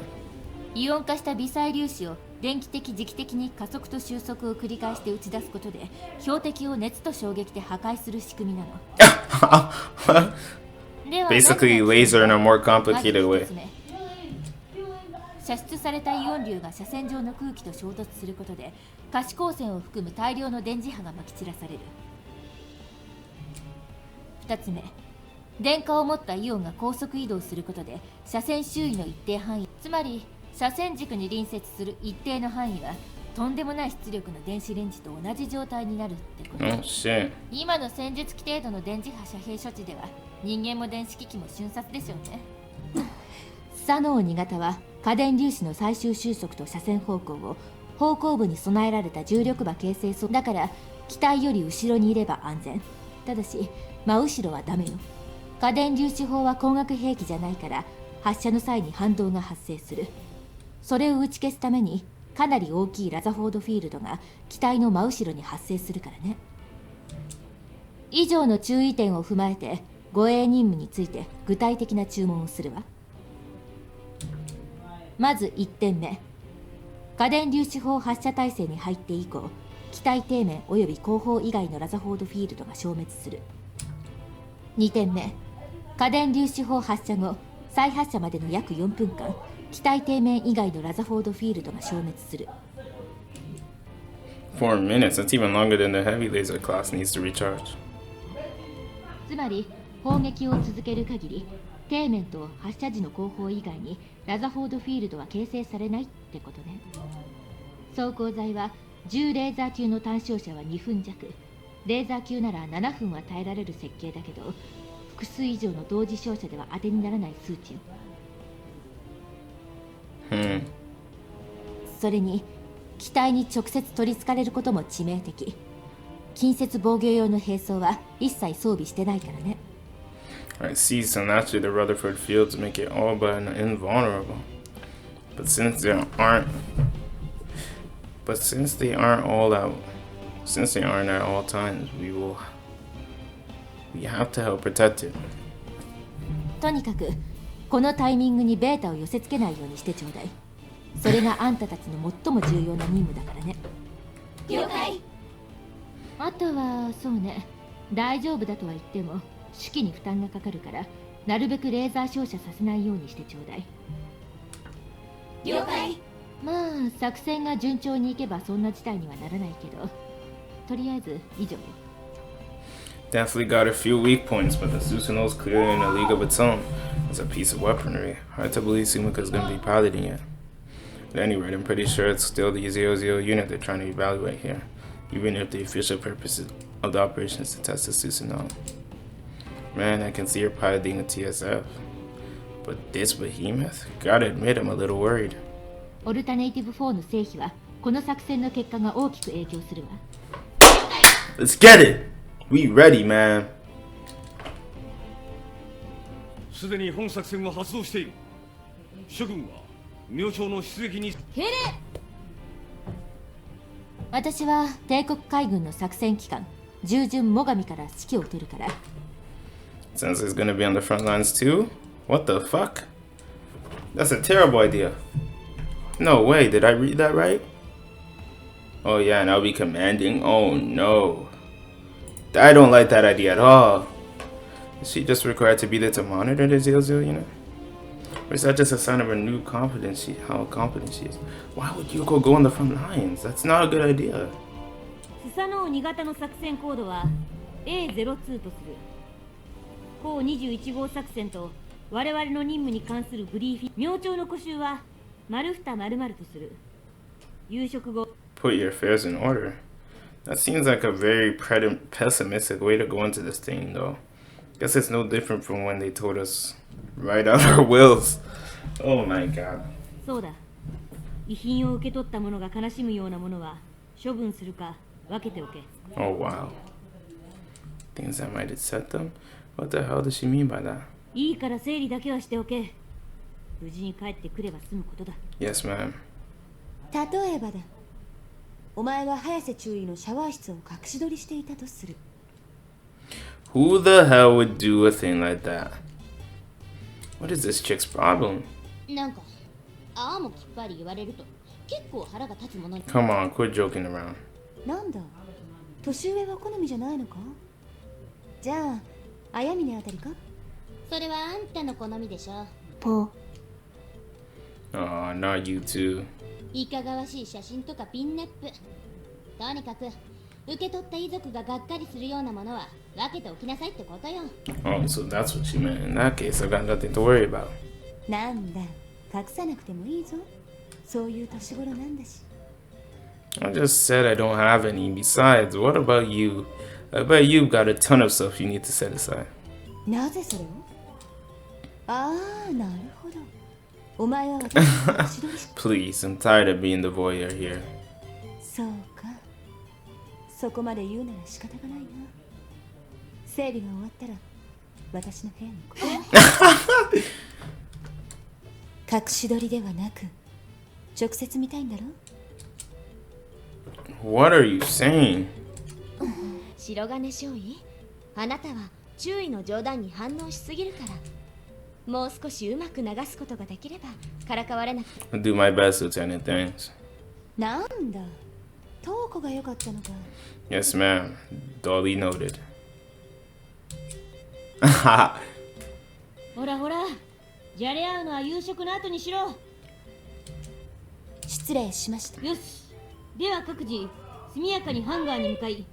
[SPEAKER 7] イオン化した微細粒子を電気的磁気的に加速と収束を繰り返して打ち出すことで標的を熱と衝撃で破壊する仕組みなの。では
[SPEAKER 1] Basically laser in a more complicated way.
[SPEAKER 7] 射出されたイオン流が車線上の空気と衝突することで可視光線を含む大量の電磁波がまき散らされる。2つ目、電荷を持ったイオンが高速移動することで車線周囲の一定範囲、つまり車線軸に隣接する一定の範囲はとんでもない出力の電子レンジと同じ状態になるってこと。
[SPEAKER 1] Oh shit.
[SPEAKER 7] 今の戦術機程度の電磁波遮蔽処置では人間も電子機器も瞬殺でしょうね。スサノオ2型は家電粒子の最終収束と車線方向を方向部に備えられた重力場形成層だから機体より後ろにいれば安全。ただし真後ろはダメよ。家電粒子砲は光学兵器じゃないから発射の際に反動が発生する。それを打ち消すためにかなり大きいラザフォードフィールドが機体の真後ろに発生するからね。以上の注意点を踏まえて護衛任務について具体的な注文をするわ。まず1点目、家電粒子砲発射態勢に入って以降機体底面および後方以外のラザフォードフィールドが消滅する。2点目、家電粒子砲発射後再発射までの約4分間機体底面以外のラザフォードフィールドが消滅する。
[SPEAKER 1] 4 minutes, that's even longer than the heavy laser class needs to recharge.
[SPEAKER 7] つまり砲撃を続ける限り底面と発射時の後方以外にラザフォードフィールドは形成されないってことね。装甲剤は10レーザー級の単照射は2分弱、レーザー級なら7分は耐えられる設計だけど、複数以上の同時照射では当てにならない数値よ。それに機体に直接取り憑かれることも致命的。近接防御用の兵装は一切装備してないからね。
[SPEAKER 1] I see, so naturally the Rutherford fields make it all but invulnerable. But since they aren't at all times, we have to help protect it.
[SPEAKER 7] とにかくこのタイミングにベータを寄せ付けないようにしてちょうだい。それがあんたたちの最も重要な任務だからね。
[SPEAKER 3] 了解。
[SPEAKER 7] あとはそうね、大丈夫だとは言っても手記に負担がかかるから、なるべくレーザー照射させないようにしてちょうだい。
[SPEAKER 3] 了解。
[SPEAKER 7] まあ作戦が順調にいけばそんな事態にはならないけど、とりあえず以上よ。
[SPEAKER 1] Definitely got a few weak points, but the Susanoo's clearly in a league of its own. It's a piece of weaponry. Hard to believe Sumika's gonna be piloting it. At any rate, I'm pretty sure it's still the 00 unit they're trying to evaluate here, even if the official purpose of the operation is to test the Susanoo. Man, I can see her piloting a TSF. But this behemoth? Gotta admit, I'm a little worried.
[SPEAKER 7] オルタネイティブ4の成否はこの作戦の結果が大きく影響するわ。
[SPEAKER 1] Let's get it! We ready, man.
[SPEAKER 6] すでに本作戦は発動している。諸君は明朝の出撃に。
[SPEAKER 7] 敬礼。私は帝国海軍の作戦機関従順最上から指揮を取るから。
[SPEAKER 1] Since it's gonna be on the front lines too? What the fuck? That's a terrible idea. No way, did I read that right? Oh yeah, and I'll be commanding? Oh no. I don't like that idea at all. Is she just required to be there to monitor the 00 unit? Or is that just a sign of her new confidence, how confident she is? Why would Yuko go on the front lines? That's not a good idea.
[SPEAKER 2] スサノオ2型の作戦コードは A02 とする。高21号作戦と我々の任務に関するブリーフィング。明朝の固執は丸2丸々とする。夕食後。
[SPEAKER 1] Put your affairs in order. That seems like a very pessimistic way to go into this thing, though. Guess it's no different from when they told us write out our wills. Oh my god.
[SPEAKER 2] そうだ。遺品を受け取った者が悲しむようなものは処分するか分けておけ。
[SPEAKER 1] Oh wow. Things that might upset them? What the hell does she mean by that?
[SPEAKER 2] いいから整理だけはしておけ。無事に帰ってくれば済むことだ。
[SPEAKER 1] Yes, ma'am.
[SPEAKER 3] 例えばだ。お前は早瀬中尉のシャワー室を隠し撮りしていたとする。
[SPEAKER 1] Who the hell would do a thing like that? What is this chick's problem?
[SPEAKER 5] なんかああもきっぱり言われると結構腹が立つものに。
[SPEAKER 1] Come on, quit joking around.
[SPEAKER 3] なんだ、年上は好みじゃないのか。じゃあ綾峰あたりか。
[SPEAKER 5] それはあんたの好みでしょ。
[SPEAKER 3] ポ
[SPEAKER 1] Oh, not you too.
[SPEAKER 5] いかがわしい写真とかピンネップ。とにかく受け取った遺族ががっかりするようなものは分けておきなさいってことよ。
[SPEAKER 1] Oh, so that's what she meant. In that case, I got nothing to worry about.
[SPEAKER 3] なんだ、隠さなくてもいいぞ。そういう年頃なんだし。
[SPEAKER 1] I just said I don't have any. Besides, what about you? I bet you've got a ton of stuff you need to set aside.
[SPEAKER 3] なぜそれを。ああ、なるほど。お前は私の後ろにし。
[SPEAKER 1] Please, I'm tired of being the voyeur here.
[SPEAKER 3] そうか。そこまで言うなら仕方がないな。整備が終わったら私の部屋に来い。隠し撮りではなく直接見たいんだろ。
[SPEAKER 1] What are you saying?
[SPEAKER 5] 白金少尉、あなたは注意の冗談に反応しすぎるから、もう少しうまく流すことができればからかわれなく。
[SPEAKER 1] I'll do my best, Lieutenant. Thanks.
[SPEAKER 3] なんだ、トウコが良かったのか。
[SPEAKER 1] Yes, ma'am. Duly noted.
[SPEAKER 2] ほらほら、じゃれ合うのは夕食の後にしろ。
[SPEAKER 3] 失礼しました。
[SPEAKER 2] よし、では各自速やかにハンガーに向かい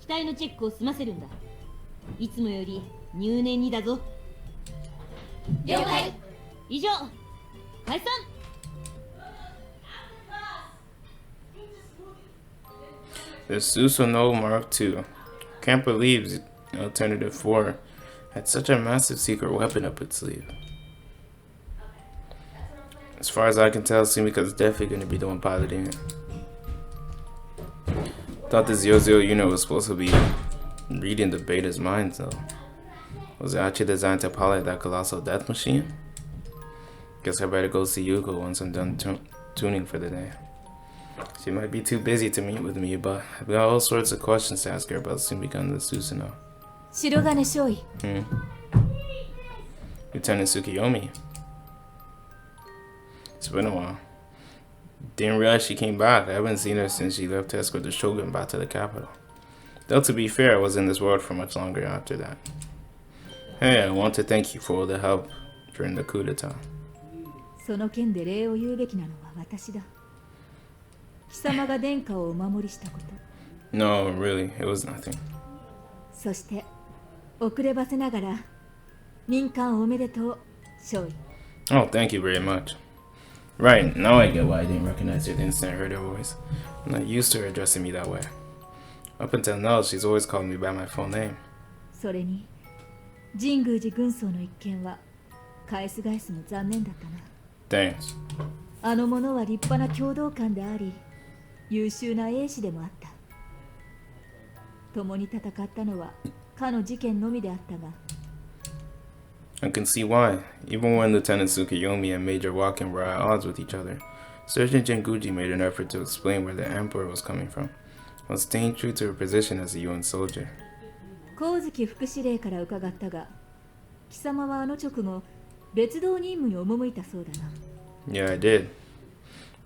[SPEAKER 2] 機体のチェックを済ませるんだ。いつもより入念にだぞ。
[SPEAKER 4] 了解。
[SPEAKER 2] 以上解散。
[SPEAKER 1] The Susanoo Mark II. Can't believe Alternative 4 had such a massive secret weapon up its sleeve. As far as I can tell, Sumika's definitely going to be the one piloting it. Thought this Yo-Zero unit was supposed to be reading the beta's minds though. Was it actually designed to pilot that colossal death machine? Guess I better go see Yuko once I'm done tuning for the day. She might be too busy to meet with me, but I've got all sorts of questions to ask her about Sumika and the Susanoo.
[SPEAKER 3] 白金少尉
[SPEAKER 1] Lieutenant Tsukiyomi. It's been a while. Didn't realize she came back. I haven't seen her since she left to escort the Shogun back to the capital. Though to be fair, I was in this world for much longer after that. Hey, I want to thank you for all the help during the coup d'etat.
[SPEAKER 3] その件で礼を言うべきなのは私だ。貴様が殿下をお守りしたこと。
[SPEAKER 1] No, really, it was nothing.
[SPEAKER 3] そして遅ればせながら任官おめでとう少尉。
[SPEAKER 1] Oh, thank you very much. Right, now I get why I didn't recognize her the instant I heard her voice. I'm not used to her addressing me that way. Up until now, she's always called me by my full name.
[SPEAKER 3] それに神宮寺軍曹の一件は返す返すも残念だったな。
[SPEAKER 1] Thanks.
[SPEAKER 3] あの者は立派な共同官であり優秀な英士でもあった。共に戦ったのはかの事件のみであったが。
[SPEAKER 1] I can see why. Even when Lieutenant Tsukiyomi and Major Walken were at odds with each other, Sergeant Jinguji made an effort to explain where the Emperor was coming from, while staying true to her position as a UN soldier.
[SPEAKER 3] 光月副司令から伺ったが、貴様はあの直後、別動任務に赴いたそうだな。
[SPEAKER 1] Yeah, I did.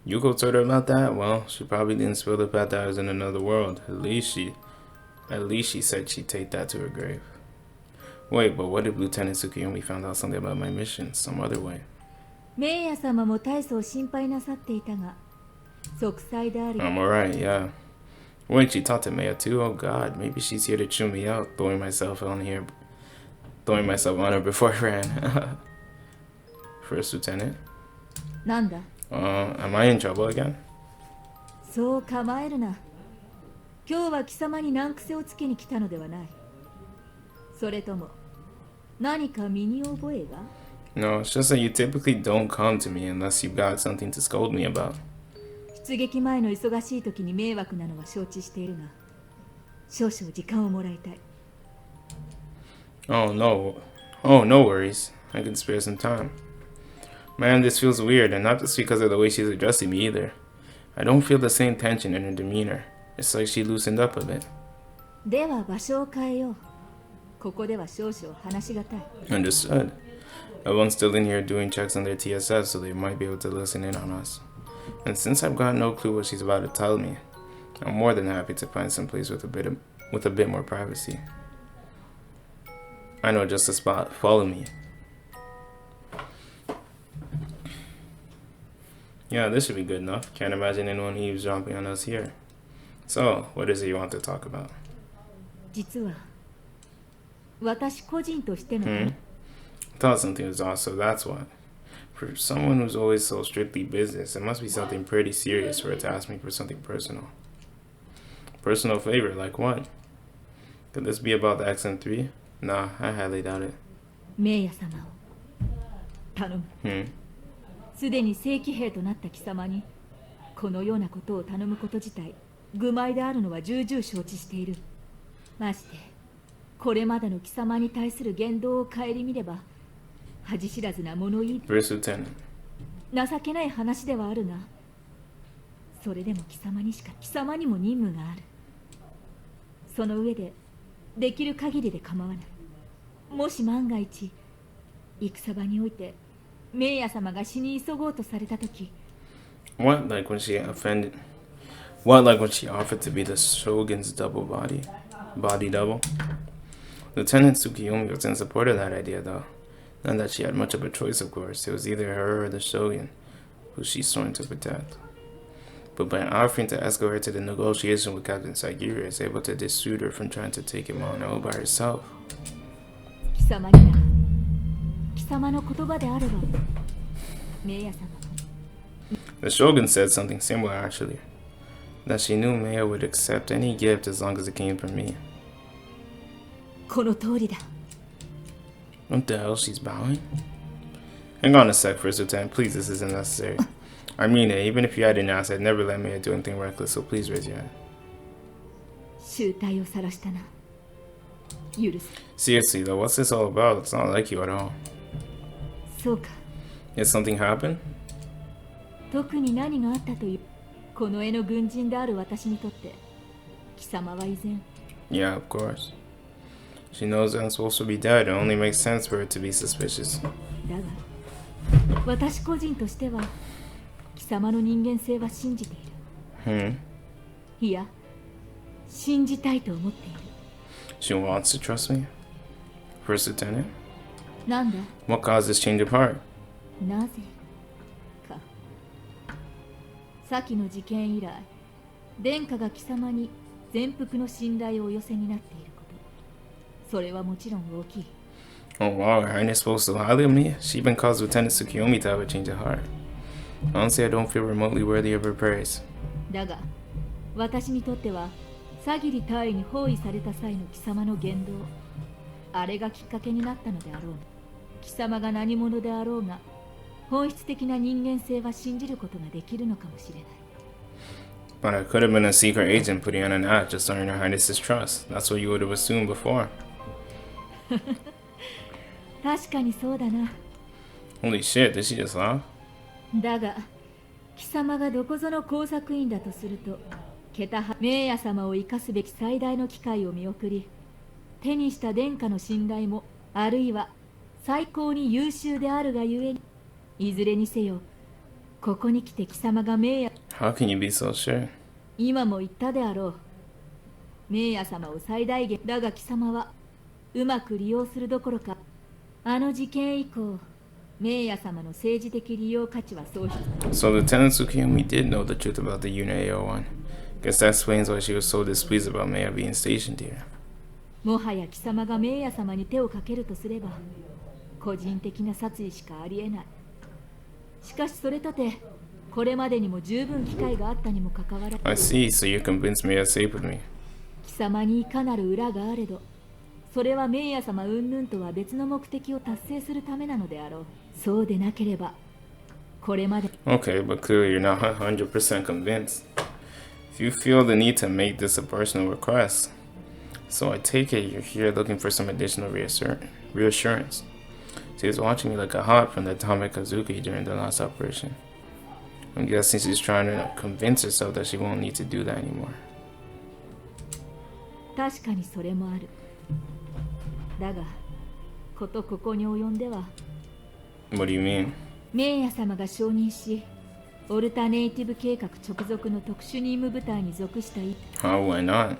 [SPEAKER 1] Yuko told her about that? Well, she probably didn't spill the fact that I was in another world. At least she said she'd take that to her grave. Wait, but what if Lieutenant Tsukiyomi found out something about my mission some other way?
[SPEAKER 3] メイヤ様も大層心配なさっていたが、息災であり。
[SPEAKER 1] I'm alright, yeah. Wait, she talked to Maya too? Oh god, maybe she's here to chew me out, throwing myself on her before I ran. First Lieutenant?
[SPEAKER 3] なんだ?
[SPEAKER 1] Am I in trouble again?
[SPEAKER 3] そう構えるな。今日は貴様に難癖をつけに来たのではない。それとも何か身に覚えが?
[SPEAKER 1] No, it's just that you typically don't come to me unless you've got something to scold me about.
[SPEAKER 3] 出撃前の忙しい時に迷惑なのは承知しているが、少々時間をもらいたい。
[SPEAKER 1] Oh no worries. I can spare some time. Man, this feels weird, and not just because of the way she's addressing me either. I don't feel the same tension in her demeanor. It's like she loosened up a bit.
[SPEAKER 3] では場所を変えよう。ここでは少々話しがたい。
[SPEAKER 1] Understood. Everyone's still in here doing checks on their TSS, so they might be able to listen in on us. And since I've got no clue what she's about to tell me, I'm more than happy to find some place with a bit more privacy. I know just a spot. Follow me. Yeah, this should be good enough. Can't imagine anyone eavesdropping on us here. So, what is it you want to talk about?
[SPEAKER 3] 実は私個人としての、
[SPEAKER 1] I thought something was off, so that's why. For someone who's always so strictly business, it must be something pretty serious for her to ask me for something personal. Personal favor, like what? Could this be about the XM3? Nah, I highly doubt it.
[SPEAKER 3] メイヤ様を頼む。 すでに正規兵となった貴様にこのようなことを頼むこと自体愚昧であるのは重々承知している。ましてこれまでの貴様に対する言動を顧みれば恥知らずな物言い。
[SPEAKER 1] First Lieutenant.
[SPEAKER 3] 情けない話ではあるが、それでも貴様にも任務がある。その上でできる限りで構わない。もし万が一戦場においてメイヤ様が死に急ごうとされたとき、
[SPEAKER 1] What, like when she offered to be the Shogun's body double? Lieutenant Tsukiyomi was in support of that idea, though. Not that she had much of a choice, of course. It was either her or the Shogun, who she's sworn to protect. But by offering to escort her to the negotiation with Captain Sagira, is able to dissuade her from trying to take him on all by herself.
[SPEAKER 3] 貴様にな、貴様の言葉であればメイヤ様も
[SPEAKER 1] The Shogun said something similar actually. That she knew Maya would accept any gift as long as it came from me.
[SPEAKER 3] この通りだ。
[SPEAKER 1] What the hell? She's bowing? Hang on a sec, First Lieutenant. Please, this isn't necessary. I mean it. Even if you hadn't asked, I'd never let Maya do anything reckless, so please raise your hand.
[SPEAKER 3] 醜態を晒したな。許す。
[SPEAKER 1] Seriously, though, what's this all about? It's not like you at all.
[SPEAKER 3] そうか。
[SPEAKER 1] Did something happen?
[SPEAKER 3] 特に何があったという。この絵の軍人である私にとって、貴様は依然。
[SPEAKER 1] Yeah, of course. She knows I'm supposed to be dead. It only makes sense for her to be suspicious.
[SPEAKER 3] だが、私個人としては、貴様の人間性は信じている。いや、信じたいと思っている。
[SPEAKER 1] She wants to trust me? First Lieutenant?
[SPEAKER 3] なんだ
[SPEAKER 1] What caused this change of heart?
[SPEAKER 3] なぜか。先の事件以来、殿下が貴様に全幅の信頼をお寄せになっていること。それはもちろん大きい。
[SPEAKER 1] Oh wow, Her Highness spoke so highly of me? She even caused Lieutenant Tsukiyomi to have a change of heart. Honestly, I don't feel remotely worthy of her praise.
[SPEAKER 3] だが、私にとっては、サギリ大尉に包囲された際の貴様の言動、あれがきっかけになったのであろう。貴様が何者であろうが、本質的な人間性は信じることができるのかもしれない。
[SPEAKER 1] But I could have been a secret agent putting on an act just to earn Her Highness's trust. That's what you would have assumed before.
[SPEAKER 3] 確かにそうだな。
[SPEAKER 1] Holy shit, did she just laugh?
[SPEAKER 3] だが、貴様がどこぞの工作員だとすると、桁は名ヤ様を生かすべき最大の機会を見送り、手にした殿下の信頼も、あるいは最高に優秀であるがゆえに、いずれにせよ、ここに来て貴様が名ヤ
[SPEAKER 1] How can you be so sure?
[SPEAKER 3] 今も言ったであろう。名ヤ様を最大限だが貴様は、うまく利用するどころか、あの事件以降、名ヤ様の政治的利用価値は喪失。
[SPEAKER 1] So Lieutenant Tsukiyomi did know the truth about the Unit AO1. Guess that explains why she was so displeased about Maya being stationed here.
[SPEAKER 3] もはや貴様が名ヤ様に手をかけるとすれば、個人的な殺意しかありえない。しかしそれとて、これまでにも十分機会があったにもかかわらず、
[SPEAKER 1] I see, so you're convinced Maya safe with me.
[SPEAKER 3] 貴様にいかなる裏があれど、それは名ヤ様云々とは別の目的を達成するためなのであろう。そうでなければ、これまで。
[SPEAKER 1] Okay, but clearly you're not 100% convinced. If you feel the need to make this a personal request, so I take it you're here looking for some additional reassurance. She was watching me like a hawk from the atomic Kazuki during the last operation. I'm guessing she's trying to convince herself that she won't need to do that anymore.
[SPEAKER 3] 確かにそれもある。だが、ことここに及んでは、
[SPEAKER 1] What do you mean?
[SPEAKER 3] 名ヤ様が承認し、オルタネイティブ計画直属の特殊任務部隊に属したい。
[SPEAKER 1] How? Why not?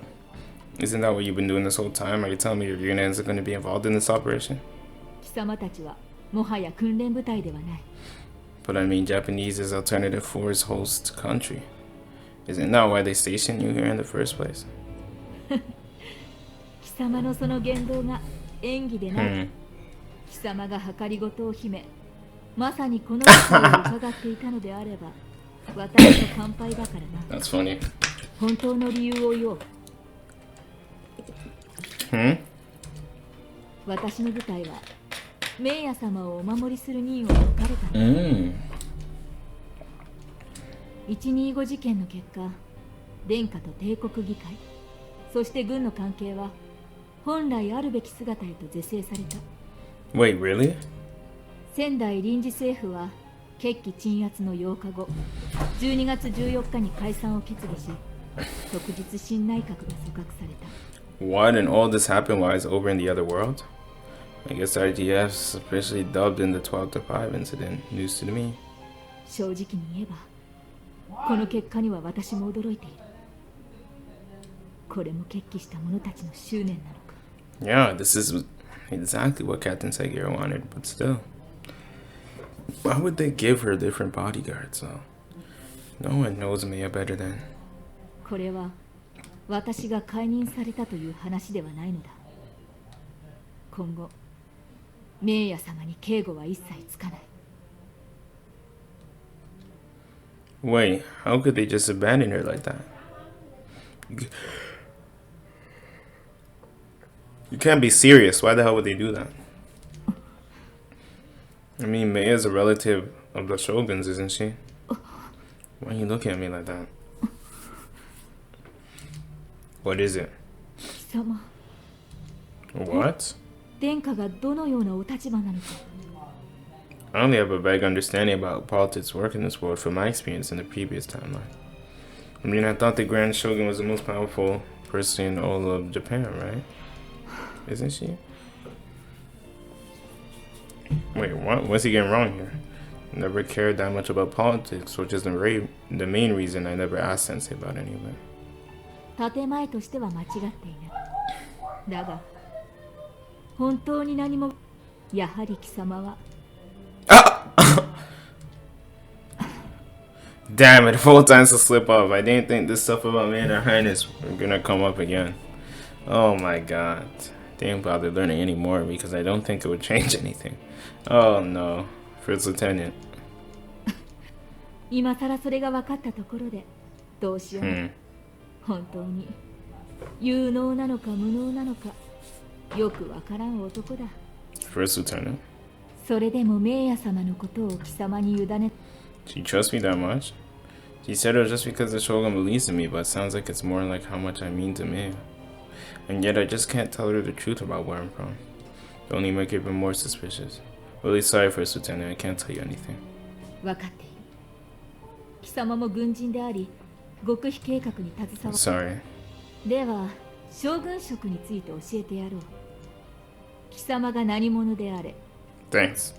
[SPEAKER 1] Isn't that what you've been doing this whole time? Are you telling me your unit isn't going to be involved in this operation?
[SPEAKER 3] 貴様たちはもはや訓練部隊ではない。
[SPEAKER 1] But I mean, Japanese is alternative force host country. Isn't that why they stationed you here in the first place?
[SPEAKER 3] 貴様のその言動が演技でない。貴様が計りごとを秘め、まさにこの事を伺っていたのであれば、私の乾杯だからな。
[SPEAKER 1] That's funny.
[SPEAKER 3] 本当の理由を言おう。私の部隊は名ヤ様をお守りする任を解かれたの。125事件の結果、殿下と帝国議会、そして軍の関係は本来あるべき姿へと是正された。
[SPEAKER 1] Wait, really?
[SPEAKER 3] 仙台臨時政府は決起鎮圧の8日後、12月14日に解散を決議し、即日新内閣が組閣された。
[SPEAKER 1] What? And all this happened while I was over in the other world? I guess RTF's officially dubbed in the 12 to 5 incident. News to me.
[SPEAKER 3] 正直に言えば、この結果には私も驚いている。これも決起した者たちの執念なのか。
[SPEAKER 1] Yeah, this is exactly what Captain Segura wanted, but still. Why would they give her different bodyguards, though? No one knows Maya better than.
[SPEAKER 3] これは私が解任されたという話ではないのだ。今後名也様に警護は一切つかない。
[SPEAKER 1] Wait, how could they just abandon her like that? You can't be serious. Why the hell would they do that? I mean, Mei is a relative of the Shoguns, isn't she? Why are you looking at me like that? What is it?
[SPEAKER 3] 貴様、
[SPEAKER 1] What?
[SPEAKER 3] 殿下がどのようなお立場なのか。
[SPEAKER 1] I only have a vague understanding about how politics work in this world from my experience in the previous timeline. I mean, I thought the Grand Shogun was the most powerful person in all of Japan, right? Isn't she? Wait, what? What's he getting wrong here? Never cared that much about politics, which is the main reason I never asked Sensei about any of it.
[SPEAKER 3] 建前としては間違っていない。だが、本当に何も、やはり貴様は。
[SPEAKER 1] Damn it, 4 times to slip off. I didn't think this stuff about me and her highness were gonna come up again. Oh my god. Didn't bother learning anymore because I don't think it would change anything. Oh no. First Lieutenant.
[SPEAKER 3] 今さらそれが分かったところで、どうしよう。本当に有能なのか無能なのか、よくわからん男だ。
[SPEAKER 1] First Lieutenant.
[SPEAKER 3] それでも名也様のことを貴様に委ね。
[SPEAKER 1] She trusts me that much? She said it was just because the Shogun believes in me, but it sounds like it's more like how much I mean to me. And yet I just can't tell her the truth about where I'm from. It'll only make her even more suspicious. Really sorry, First Lieutenant, I can't tell you anything.
[SPEAKER 3] 分かっている。貴様も軍人であり、極秘計画に携わる。
[SPEAKER 1] Sorry.
[SPEAKER 3] では、将軍職について教えてやろう。貴様が何者であれ。
[SPEAKER 1] Thanks.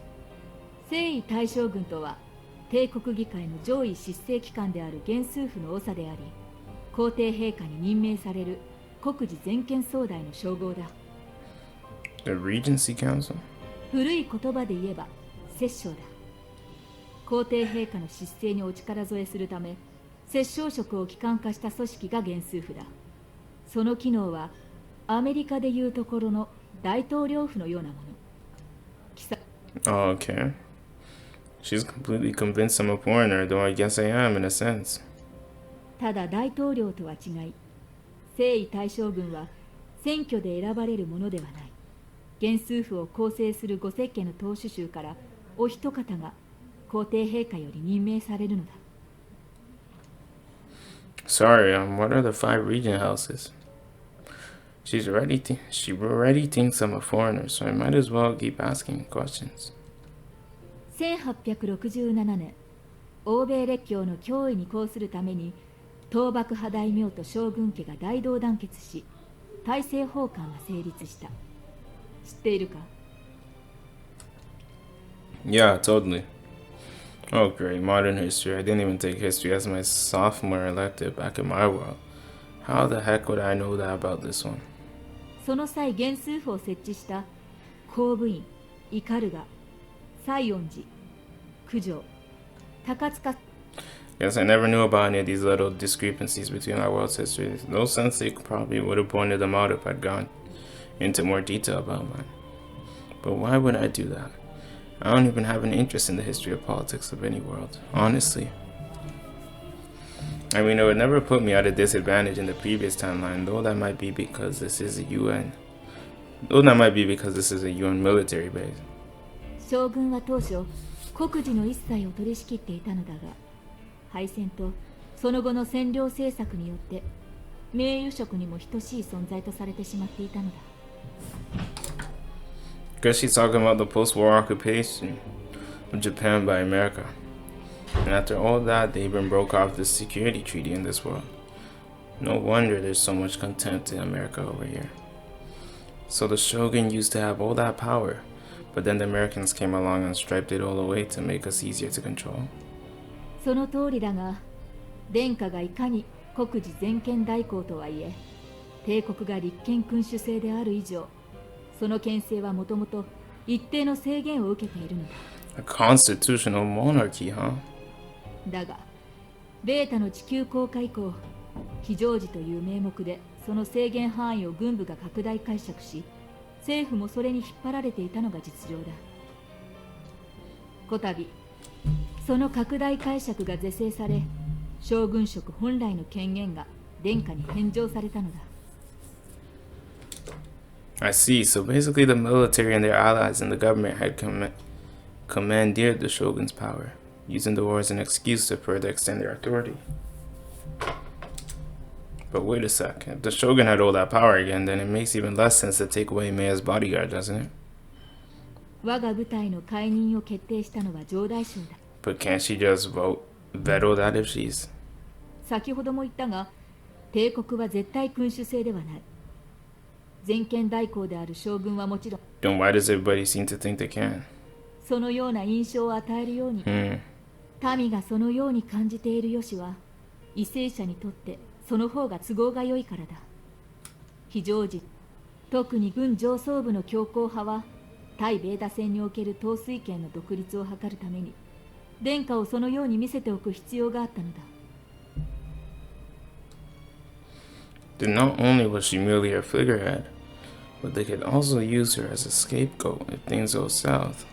[SPEAKER 3] 征夷大将軍とは、帝国議会の上位執政機関である元数府の長であり、皇帝陛下に任命される国事全権総代の称号だ。
[SPEAKER 1] The Regency Council?
[SPEAKER 3] 古い言葉で言えば、摂政だ。皇帝陛下の執政にお力添えするため、摂政職を機関化した組織が元数府だ。その機能は、アメリカでいうところの大統領府のようなもの。
[SPEAKER 1] Oh, okay. She's completely convinced I'm a foreigner, though I guess I am in a sense.
[SPEAKER 3] ただ大統領とは違い、征夷大将軍は選挙で選ばれるものではない。元数府を構成する五石家の党首衆からお一方が皇帝陛下より任命されるのだ。
[SPEAKER 1] Sorry, what are the 5 regent houses? She already thinks I'm a foreigner, so I might as well keep asking questions.
[SPEAKER 3] 1867年、欧米列強の脅威に抗するために、倒幕派大名と将軍家が大同団結し、大政奉還が成立した。知っているか？
[SPEAKER 1] Yeah, totally. Oh, great. Modern history. I didn't even take history as my sophomore elective back in my world. How the heck would I know that about this one?
[SPEAKER 3] その際、元数府を設置した公務員、斑鳩、西園寺、九条、高塚。
[SPEAKER 1] Yes, I never knew about any of these little discrepancies between our world's history. No sensei probably would have pointed them out if I'd gone into more detail about mine. But why would I do that? I don't even have an interest in the history of politics of any world, honestly. I mean, it would never put me at a disadvantage in the previous timeline, though that might be because this is a UN. Though that might be because this is a UN military base.
[SPEAKER 3] 将軍は当初、国事の一切を取り仕切っていたのだが、敗戦とその後の占領政策によって、名誉職にも等しい存在とされてしまっていたのだ。
[SPEAKER 1] Guess she's talking about the post-war occupation of Japan by America. And after all that, they even broke off the security treaty in this world. No wonder there's so much contempt in America over here. So the Shogun used to have all that power, but then the Americans came along and striped it all away to make us easier to control.
[SPEAKER 3] その通りだが、殿下がいかに国事全権代行とはいえ、帝国が立憲君主制である以上、その権勢はもともと一定の制限を受けているのだ。
[SPEAKER 1] A constitutional monarchy, huh?
[SPEAKER 3] だが、ベータの地球降下以降、非常時という名目でその制限範囲を軍部が拡大解釈し、
[SPEAKER 2] 政府もそれに引っ張られていたのが実情だ。こたびその拡大解釈が是正され、将軍職本来の権限が殿下に返上されたのだ。
[SPEAKER 1] I see. So basically, the military and their allies in the government had commandeered the shogun's power, using the war as an excuse to further extend their authority. But wait a sec. If the shogun had all that power again, then it makes even less sense to take away Meia's bodyguard, doesn't it?
[SPEAKER 2] 我が部隊の解任を決定したのは城代将だ。
[SPEAKER 1] But can't she just veto that if she's...
[SPEAKER 2] 先ほども言ったが、帝国は絶対君主制ではない。全権代行である将軍はもちろん。
[SPEAKER 1] Then why does everybody seem to think they can?
[SPEAKER 2] そのような印象を与えるように、民がそのように感じているよしは、為政者にとってその方が都合が良いからだ。非常時、特に軍上層部の強硬派は、対米打戦における統帥権の独立を図るために、殿下をそのように見せておく必要があったのだ。
[SPEAKER 1] Then not only was she merely her figurehead, but they could also use her as a scapegoat if things go south.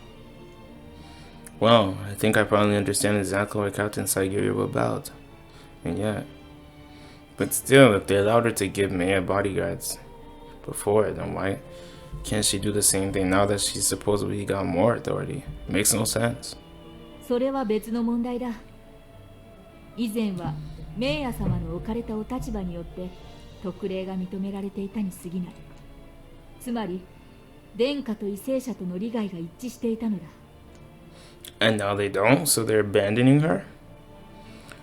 [SPEAKER 1] Well, I think I finally understand exactly why Captain Siberia rebelled. And yet... But still, if they allowed her to give Meia bodyguards before, then why can't she do the same thing now that she's supposedly got more authority? It makes no sense.
[SPEAKER 2] それは別の問題だ。以前はメイヤ様の置かれたお立場によって特例が認められていたに過ぎない。つまり、殿下と為政者との利害が一致していたのだ。
[SPEAKER 1] And now they don't, so they're abandoning her?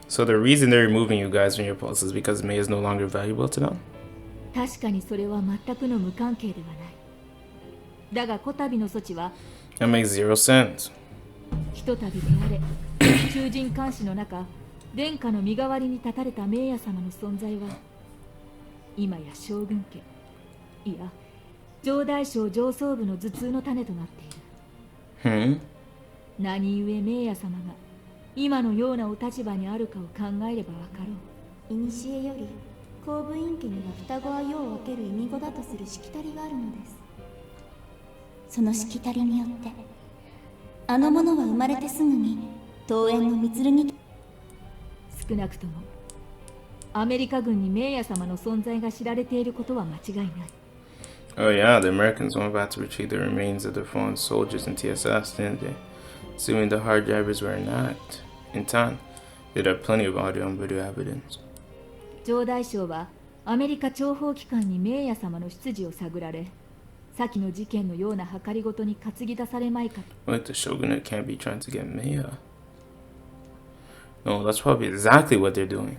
[SPEAKER 1] So the reason they're removing you guys from your posts is because Mei is no longer valuable to them?
[SPEAKER 2] 確かにそれは全くの無関係ではない。だが、こたびの措置は
[SPEAKER 1] That makes zero sense.
[SPEAKER 2] ひとたびであれ、囚人監視の中、殿下の身代わりに立たれたメイヤ様の存在は、今や将軍家、いや、城代省上層部の頭痛の種となっている。何故メイヤ様が今のようなお立場にあるかを考えればわかろう。
[SPEAKER 3] 古より公務員家には双子は世を分ける意味語だとするしきたりがあるのです。そのしきたりによってあの者は生まれてすぐに桃園の御剣に、
[SPEAKER 2] 少なくともアメリカ軍にメイヤ様の存在が知られていることは間違いない。
[SPEAKER 1] Oh yeah, the Americans were about to retrieve the remains of their fallen soldiers in TSS, didn't they? Assuming the hard drivers were in time, they'd have plenty of audio and video evidence.
[SPEAKER 2] 城代省はアメリカ諜報機関にメイヤ様の出自を探られ、先の事件のような計りごとに担ぎ出されまいかと。
[SPEAKER 1] Wait, the shogunate can't be trying to get Meiya. No, that's probably exactly what they're doing.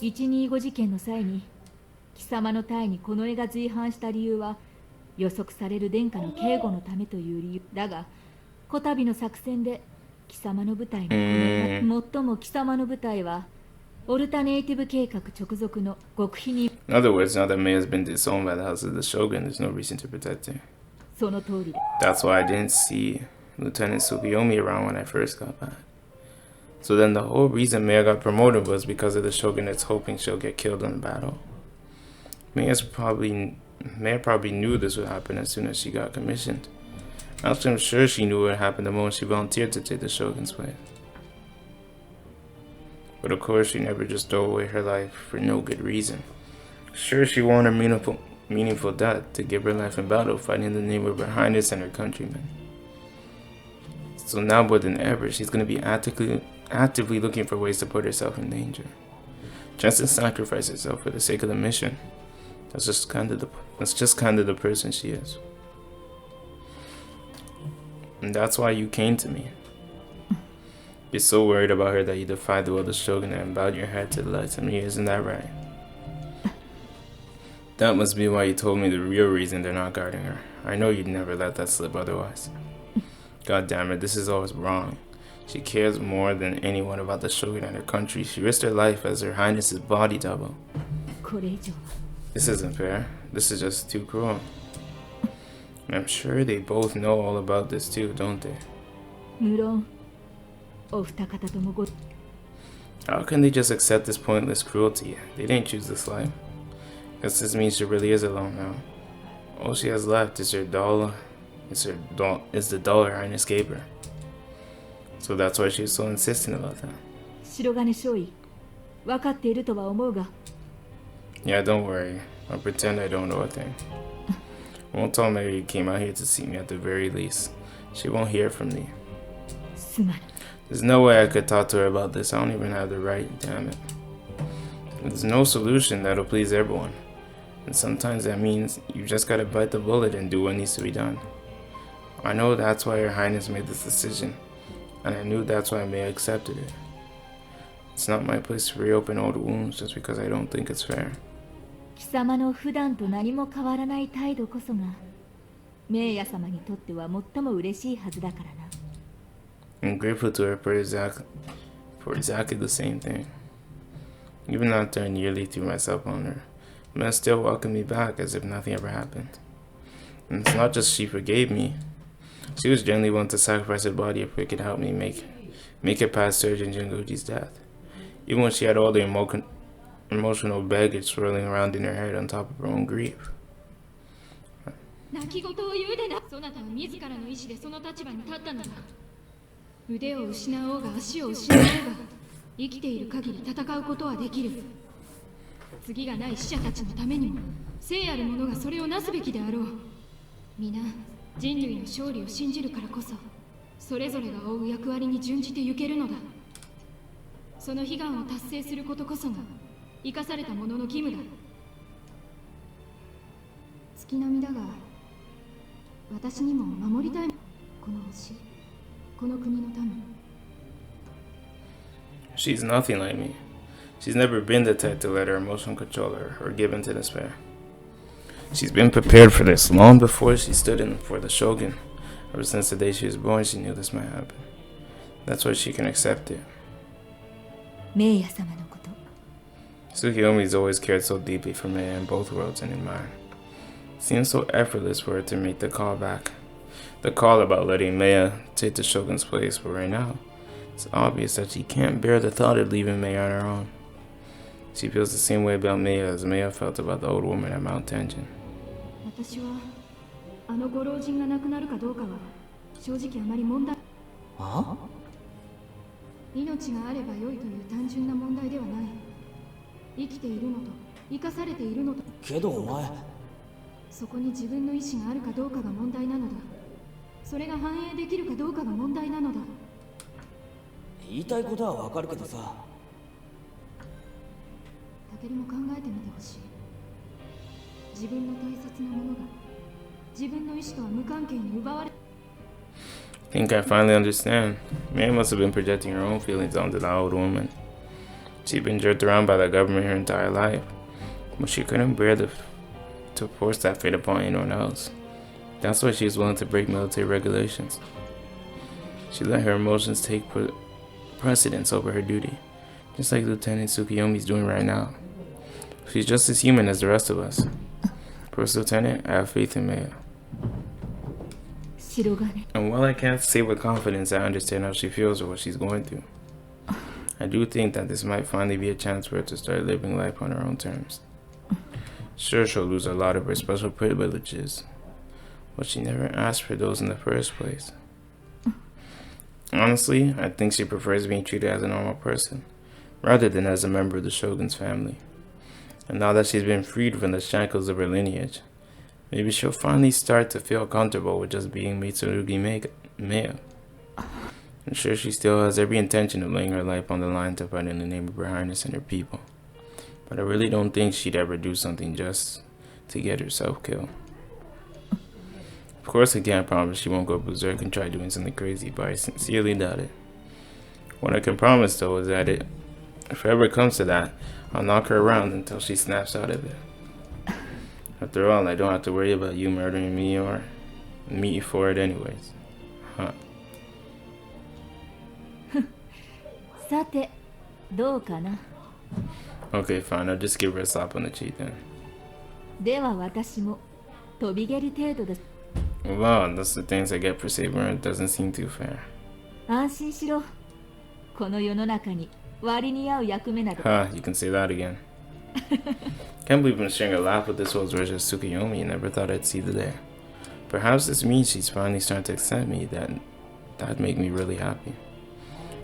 [SPEAKER 2] 125事件の際に貴様の隊にこの絵が随伴した理由は予測される殿下の警護のためという理由だが、こたびの作戦で貴様の部隊のこの絵が最も貴様の部隊はオルタネイティブ計画直属の極秘に。
[SPEAKER 1] In other words, now that Mei has been disowned by the house of the shogun, there's no reason to protect her.
[SPEAKER 2] その通りだ。
[SPEAKER 1] That's why I didn't see Lieutenant Tsukiyomi around when I first got back. So then the whole reason Mei got promoted was because of the shogunate's hoping she'll get killed in battle. Mei probably knew this would happen as soon as she got commissioned. Actually, I'm sure she knew what happened the moment she volunteered to take the shogun's place. But of course, she never just threw away her life for no good reason. Sure, she won a meaningful death to give her life in battle, fighting in the name of her highness and her countrymen. So now more than ever, she's going to be actively looking for ways to put herself in danger. Just to sacrifice herself for the sake of the mission. That's just kind of the person she is. And that's why you came to me. You're so worried about her that you defied the will of the shogunate and bowed your head to the light of me, isn't that right? That must be why you told me the real reason they're not guarding her. I know you'd never let that slip otherwise. God damn it, this is always wrong. She cares more than anyone about the shogun and her country. She risked her life as her highness's body double. This isn't fair. This is just too cruel. And I'm sure they both know all about this too, don't they? How can they just accept this pointless cruelty? They didn't choose this life. Guess this means she really is alone now. All she has left is her doll. Is the doll her highness gave her. So that's why she's so insistent about that.
[SPEAKER 2] 白金少尉、分かっているとは思うが、
[SPEAKER 1] Yeah, don't worry. I'll pretend I don't know a thing. I won't tell Mary you came out here to see me at the very least. She won't hear from me.
[SPEAKER 2] すまぬ。
[SPEAKER 1] There's no way I could talk to her about this. I don't even have the right, damn it. There's no solution that'll please everyone. And sometimes that means you just gotta bite the bullet and do what needs to be done. I know that's why Her Highness made this decision. And I knew that's why May accepted it. It's not my place to reopen old wounds just because I don't think it's fair.
[SPEAKER 2] 貴様の普段と何も変わらない態度こそが、名ヤ様にとっては最も嬉しいはずだからな。
[SPEAKER 1] I'm grateful to her for exactly the same thing. Even after I nearly threw myself on her, May still welcomed me back as if nothing ever happened. And it's not just she forgave me. She was genuinely willing to sacrifice her body if it could help me make it past Surgeon Jingoji's death. Even when she had all the emotional baggage swirling around in her head on top of her own grief.
[SPEAKER 4] 泣き言を言うでな。そなたは自らの意志でその立場に立ったのだ。腕を失おうが足を失おうが、生きている限り戦うことはできる。次がない死者たちのためにも、聖ある者がそれをなすべきであろう。皆、人類の勝利を信じるからこそ、それぞれが負う役割に準じてゆけるのだ。その悲願を達成することこそが、生かされた者の義務だ。月並みだが、私にも守りたい。この星、この国のため。
[SPEAKER 1] She's nothing like me. She's never been the type to let her emotion control her or give in to despair. She's been prepared for this long before she stood in for the shogun. Ever since the day she was born, she knew this might happen. That's why she can accept it.
[SPEAKER 2] 名ヤ様のこと。
[SPEAKER 1] Tsukiyomi's always cared so deeply for Mei in both worlds and in mine. It seems so effortless for her to make the call back. The call about letting Maya take the shogun's place, but right now, it's obvious that she can't bear the thought of leaving Maya on her own. She feels the same way about Maya as Maya felt about the old woman at Mount Tenjin.
[SPEAKER 4] 私はあのご老人が亡くなるかどうかは正直あまり問題。
[SPEAKER 8] あ？
[SPEAKER 4] 命があれば良いという単純な問題ではない。生きているのと生かされているのと。
[SPEAKER 8] けどお前。
[SPEAKER 4] そこに自分の意志があるかどうかが問題なのだ。それが反映できるかどうかが問題なのだ。
[SPEAKER 8] 言いたいことはわかるけどさ。
[SPEAKER 4] 武尊も考えてみてほしい。自分の大切なものが自分の意志とは無関係に奪われ。
[SPEAKER 1] I think I finally understand. Maya must have been projecting her own feelings onto the old woman. She'd been jerked around by the government her entire life, but she couldn't bear to force that fate upon anyone else. That's why she was willing to break military regulations. She let her emotions take precedence over her duty, just like Lieutenant Tsukiyomi's doing right now. She's just as human as the rest of us. First Lieutenant, I have faith in Maya. And while I can't say with confidence I understand how she feels or what she's going through, I do think that this might finally be a chance for her to start living life on her own terms. Sure, she'll lose a lot of her special privileges, but she never asked for those in the first place. Honestly, I think she prefers being treated as a normal person, rather than as a member of the Shogun's family. And now that she's been freed from the shackles of her lineage, maybe she'll finally start to feel comfortable with just being Mitsurugi Maya. I'm sure she still has every intention of laying her life on the line to fight in the name of her highness and her people. But I really don't think she'd ever do something just to get herself killed. Of course I can't promise she won't go berserk and try doing something crazy, but I sincerely doubt it. What I can promise though is that if it ever comes to that, I'll knock her around until she snaps out of it. After all, I don't have to worry about you murdering me or me for it anyways. Huh.
[SPEAKER 2] さて、どうかな。
[SPEAKER 1] Okay, fine. I'll just give her a slap on the cheek then.
[SPEAKER 2] では私も飛び蹴り程度です。
[SPEAKER 1] Wow, that's the things I get for saving her. It doesn't seem too fair.
[SPEAKER 2] 安心しろ。この世の中に割に合う役目など。
[SPEAKER 1] Huh, you can say that again. Can't believe I'm sharing a laugh with this old version of Tsukuyomi. Never thought I'd see the day. Perhaps this means she's finally starting to accept me. That'd make me really happy.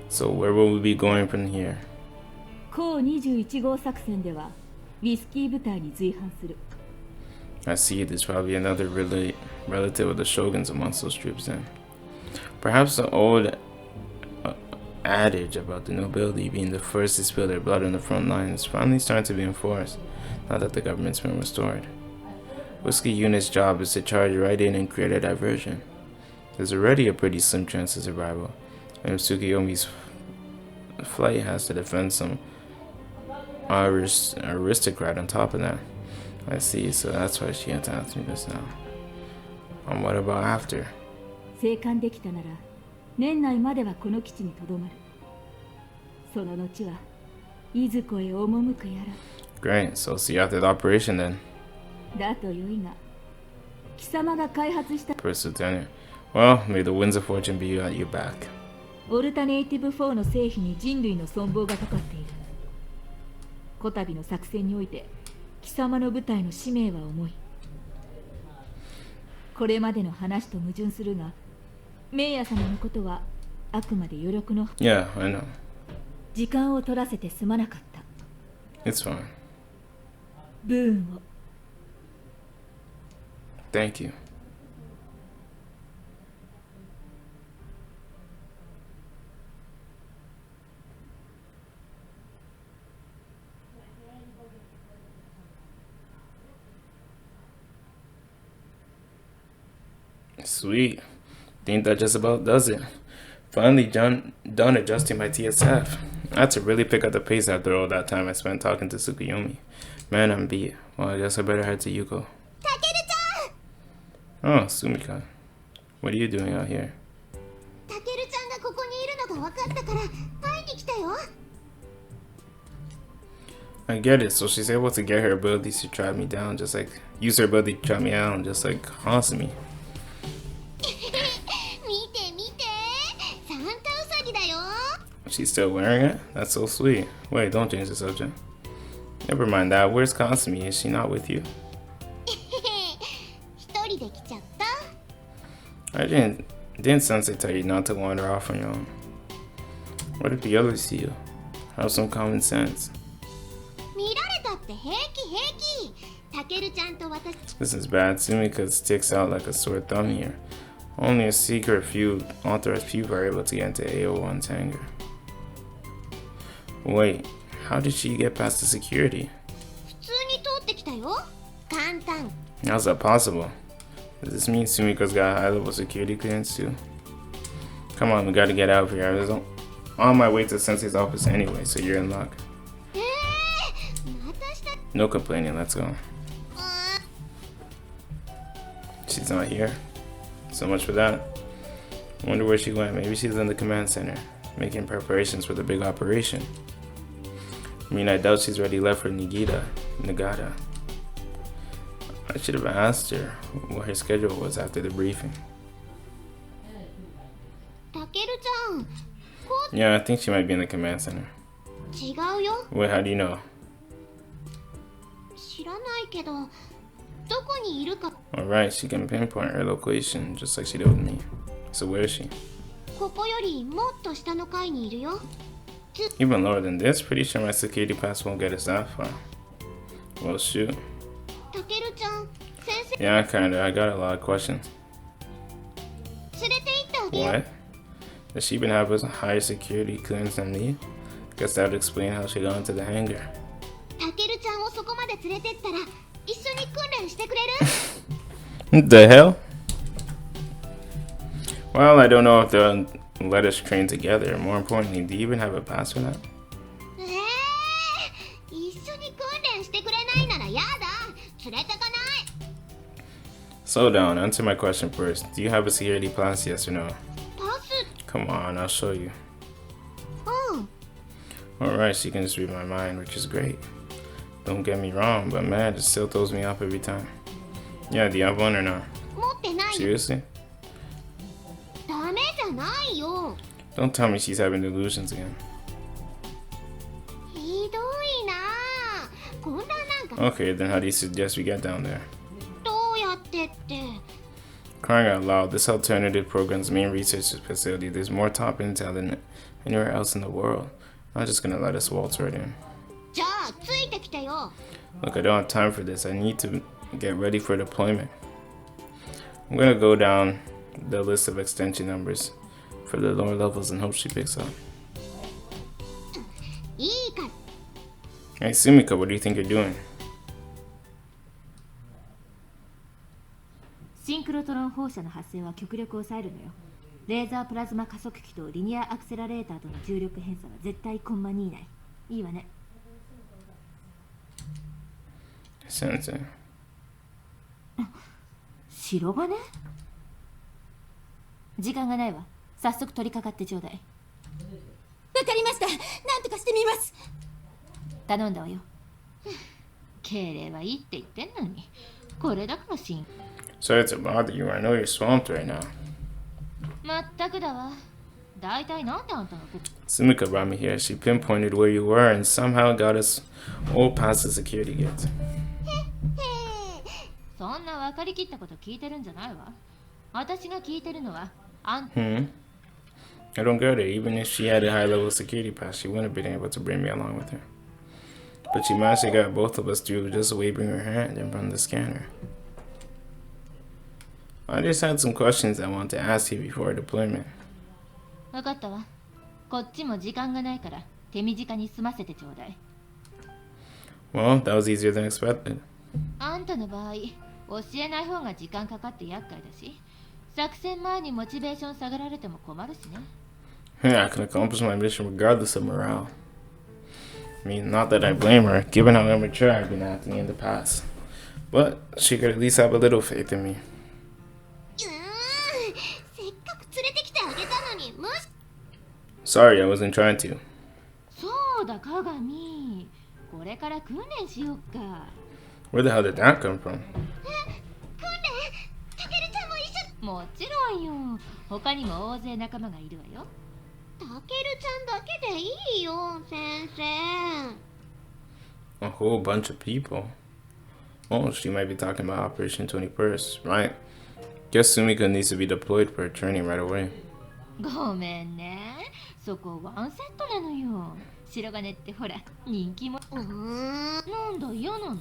[SPEAKER 1] So where will we be going from here?
[SPEAKER 2] 高21号作戦ではウィスキー部隊に随伴する。
[SPEAKER 1] I see there's probably another relative of the shoguns amongst those troops then. Perhaps the old adage about the nobility being the first to spill their blood on the front line is finally starting to be enforced, now that the government's been restored. Whiskey Unit's job is to charge right in and create a diversion. There's already a pretty slim chance of survival, and if Tsukuyomi's flight has to defend some aristocrat on top of that. I see, so that's why she had to ask me this now. And what about after?
[SPEAKER 2] 生還できたなら年内まではこの基地にとどまる。その後はいずこへ赴くやら。
[SPEAKER 1] Great, so see you after the operation then.
[SPEAKER 2] だとよいが、貴様が開発した
[SPEAKER 1] First Lieutenant. Well, may the winds of fortune be at your back.
[SPEAKER 2] オルタネイティブ4の成否に人類の存亡がかかっている。こたびの作戦において貴様の部隊の使命は重い。これまでの話と矛盾するが、メイヤ様のことはあくまで余力の
[SPEAKER 1] Yeah, I know.
[SPEAKER 2] 時間を取らせてすまなかった。
[SPEAKER 1] It's fine.
[SPEAKER 2] ブーンを。
[SPEAKER 1] Thank you. Sweet. Think that just about does it. Finally done adjusting my TSF. I had to really pick up the pace after all that time I spent talking to Tsukuyomi. Man, I'm beat. Well, I guess I better head to Yuko.
[SPEAKER 5] Takeru-chan!
[SPEAKER 1] Oh, Sumika. What are you doing out here?
[SPEAKER 5] Takeru-chan がここにいるのが分かったから会いに来たよ。
[SPEAKER 1] I get it. So she's able to get her abilities to track me down, use her ability to track me down, just like Hasumi.
[SPEAKER 5] 見て見て、サンタウサギだよ。
[SPEAKER 1] She's still wearing it? That's so sweet. Wait, don't change the subject. Never mind that. Where's Kasumi? Is she not with you?
[SPEAKER 5] 一人で来ちゃった。
[SPEAKER 1] I didn't Sensei tell you not to wander off on your own? What if the others see you? Have some common sense.
[SPEAKER 5] 見られたって平気平気。タケルちゃんと私。
[SPEAKER 1] This is bad. Sumika sticks out like a sore thumb here. Only a secret few, authorized few are able to get into AO1's hangar. Wait, how did she get past the security?
[SPEAKER 5] 普通に通ってきたよ。簡単。
[SPEAKER 1] How's that possible? Does this mean Sumika's got a high-level security clearance too? Come on, we gotta get out of here. I was on my way to Sensei's office anyway, so you're in luck.
[SPEAKER 5] またした。
[SPEAKER 1] No complaining, let's go. She's not here. So much for that. Wonder where she went. Maybe she's in the command center, making preparations for the big operation. I mean, I doubt she's already left for Nagata. I should have asked her what her schedule was after the briefing.
[SPEAKER 5] タケルちゃん、こ
[SPEAKER 1] Yeah, I think she might be in the command center.
[SPEAKER 5] う違うよ。
[SPEAKER 1] Wait, how do you know?
[SPEAKER 5] 知らないけど、どこにいるか。
[SPEAKER 1] Alright, she can pinpoint her location just like she did with me. So where is she?
[SPEAKER 5] ここよりもっと下の階にいるよ。
[SPEAKER 1] Even lower than this? Pretty sure my security pass won't get us that far. Well, shoot.
[SPEAKER 5] タケルちゃん、先生
[SPEAKER 1] Yeah, kinda. I got a lot of questions.
[SPEAKER 5] 連れて行ってあげよう。
[SPEAKER 1] What? Does she even have a higher security clearance than me? Guess that would explain how she got into the hangar.
[SPEAKER 5] タケルちゃんをそこまで連れてったら一緒に訓練してくれる？
[SPEAKER 1] What the hell? Well, I don't know if they'll let us train together. More importantly, do you even have a pass for that?
[SPEAKER 5] 一緒に訓練してくれないならやだ。連れてかない。
[SPEAKER 1] Slow down. Answer my question first. Do you have a security pass, yes or no?
[SPEAKER 5] パス。
[SPEAKER 1] Come on, I'll show you.
[SPEAKER 5] うん。
[SPEAKER 1] Alright, she can just read my mind, which is great. Don't get me wrong, but man, it still throws me off every time. Yeah, do you have one or not?
[SPEAKER 5] 持ってない。
[SPEAKER 1] Seriously?
[SPEAKER 5] ダメじゃないよ。
[SPEAKER 1] Don't tell me she's having delusions again.
[SPEAKER 5] ひどいなあ。こんな
[SPEAKER 1] Okay, then how do you suggest we get down there?
[SPEAKER 5] どうやってって。
[SPEAKER 1] Crying out loud, this alternative program's main research facility. There's more top intel than anywhere else in the world. I'm just gonna let us waltz right in.
[SPEAKER 5] じゃあついてきてよ。
[SPEAKER 1] Look, I don't have time for this. I need to get ready for deployment. I'm gonna go down the list of extension numbers for the lower levels and hope she picks up.
[SPEAKER 5] いいから。
[SPEAKER 1] Hey, Sumika, what do you think you're doing?
[SPEAKER 7] シンクロトロン放射の発生は極力抑えるのよ。レーザープラズマ加速器とリニアアクセラレーターとの重力変差は絶対コンマ2以内。いいわね。
[SPEAKER 1] Sensei.
[SPEAKER 7] 白金？時間がないわ。早速取り掛かってちょうだい。
[SPEAKER 3] わかりました。なんとかしてみます。
[SPEAKER 7] 頼んだわよ。敬礼はいいって言ってんのに、これだから
[SPEAKER 1] Sorry to bother you. I know you're swamped right now.
[SPEAKER 7] まったくだわ。だいたいなんであんたがこ
[SPEAKER 1] Sumika brought me here. She pinpointed where you were and somehow got us all past the security gates.
[SPEAKER 7] そんな分かりきったこと聞いてるんじゃないわ。私が聞いてるのはあん
[SPEAKER 1] I don't get it. Even if she had a high-level security pass, she wouldn't have been able to bring me along with her. But she managed to get both of us through just waving her hand and from the scanner. I just had some questions I want to ask you before deployment.
[SPEAKER 7] 分かったわ。こっちも時間がないから手短に済ませてちょうだい。
[SPEAKER 1] Well, that was easier than expected.
[SPEAKER 7] あんたの場合、教えない方が時間かかって厄介だし、作戦前にモチベーション下げられても困るしね。
[SPEAKER 1] Yeah, I can accomplish my mission regardless of morale. I mean, not that I blame her, given how immature I've been acting in the past. But she could at least have a little faith in me.
[SPEAKER 5] せっかく連れてきてあげたのに無視。
[SPEAKER 1] Sorry, I wasn't trying to.
[SPEAKER 7] そうだ、鏡。これから訓練しよっか。
[SPEAKER 1] Where the hell did that come from?
[SPEAKER 5] 訓練たけるちゃんも一緒。
[SPEAKER 7] もちろんよ。他にも大勢仲間がいるわよ。
[SPEAKER 5] たけるちゃんだけでいいよ、先生。
[SPEAKER 1] A whole bunch of people. Oh, she might be talking about Operation 21st, right? Guess Sumika needs to be deployed for her training right away.
[SPEAKER 7] ごめんね。そこワンセットなのよ。白金ってほら、人気も。なんだ、嫌なの？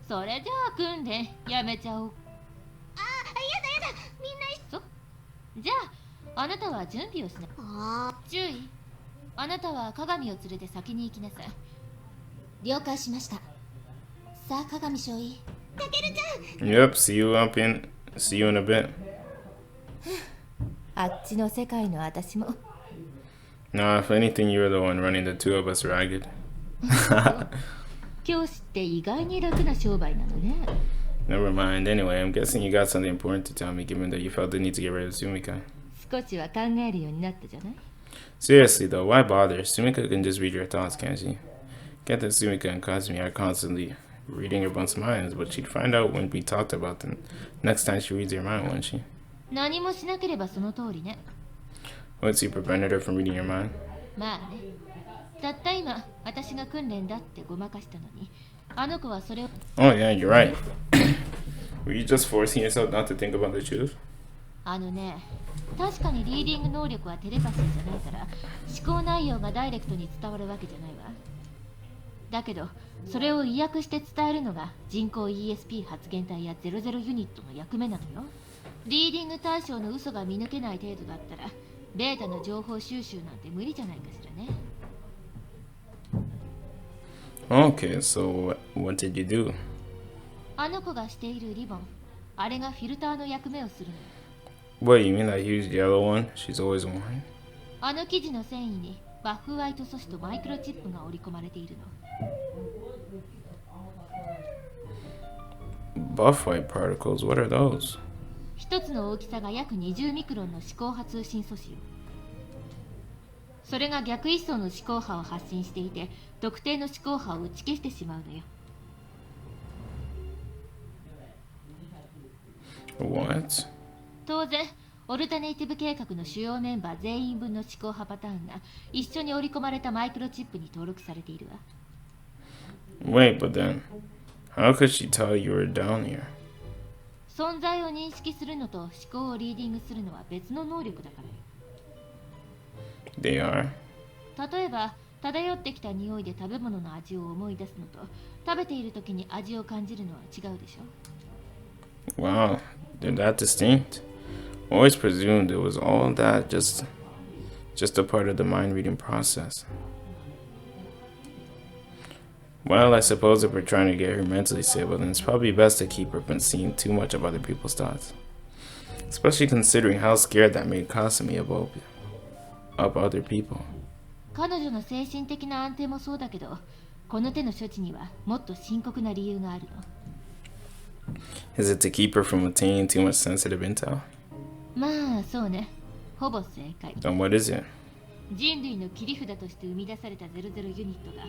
[SPEAKER 7] それじゃあ訓練やめちゃおう。
[SPEAKER 5] あ、やだ。みんな一緒。
[SPEAKER 7] じゃあ、あなたは準備をしな。注意。あなたは鏡を連れて先に行きなさい。
[SPEAKER 5] 了解しました。さあ、鏡少尉。たけるちゃん。
[SPEAKER 1] Yep, see you in a bit.
[SPEAKER 7] あっちの世界の私も。
[SPEAKER 1] Nah, if anything, you're the one running the two of us ragged.
[SPEAKER 7] 教師って意外に楽な商売なのね。
[SPEAKER 1] Never mind. Anyway, I'm guessing you got something important to tell me, given that you felt the need to get rid of Sumika.
[SPEAKER 7] 少しは考えるようになったじゃない？
[SPEAKER 1] Seriously though, why bother? Sumika can just read your thoughts, can't she? Get that Sumika and Kazumi are constantly reading everyone's minds, but she'd find out when we talked about them next time she reads your mind, wouldn't she?
[SPEAKER 7] 何もしなければその通りね。
[SPEAKER 1] Once you prevented her from reading your mind?
[SPEAKER 7] まあね。たった今、私が訓練だってごまかしたのに、あの子はそれを。
[SPEAKER 1] Oh yeah, you're right. Were you just forcing yourself not to think about the truth?
[SPEAKER 7] あのね、確かにリーディング能力はテレパシーじゃないから思考内容がダイレクトに伝わるわけじゃないわ。だけどそれを意訳して伝えるのが人工 ESP 発現体や00ユニットの役目なのよ。リーディング対象の嘘が見抜けない程度だったらベータの情報収集なんて無理じゃないかしらね。
[SPEAKER 1] Okay, so what did you do?
[SPEAKER 7] あの子がしているリボン、あれがフィルターの役目をするのよ。
[SPEAKER 1] What, you mean that huge yellow one she's always worn?
[SPEAKER 7] あの生地の繊維にバッフワイト素子とマイクロチップが織り込まれているの。
[SPEAKER 1] Buff white particles, what are those?
[SPEAKER 7] 一つの大きさが約20ミクロンの指向波通信素子よ。それが逆一層の指向波を発信していて特定の指向波を打ち消してしまうのよ。
[SPEAKER 1] What?
[SPEAKER 7] 当然オルタネイティブ計画の主要メンバー全員分の指向波パターンが一緒に織り込まれたマイクロチップに登録されているわ。
[SPEAKER 1] Wait, but then How could she tell you were down here?
[SPEAKER 7] 存在を認識するのと思考をリーディングするのは別の能力だからよ。
[SPEAKER 1] They are.
[SPEAKER 7] 例えば漂ってきた匂いで食べ物の味を思い出すのと食べている時に味を感じるのは違うでしょ。
[SPEAKER 1] Wow, they're that distinct. Always presumed it was all that just a part of the mind reading process. Well, I suppose if we're trying to get her mentally stable, then it's probably best to keep her from seeing too much of other people's thoughts. Especially considering how scared that made Kasumi of other people.
[SPEAKER 7] 彼女の精神的な安定もそうだけど、この手の処置にはもっと深刻な理由があるの。
[SPEAKER 1] Is it to keep her from obtaining too much sensitive intel?
[SPEAKER 7] まあそうね、ほぼ正解。
[SPEAKER 1] Then what is it?
[SPEAKER 7] 人類の切り札として生み出された00ユニットが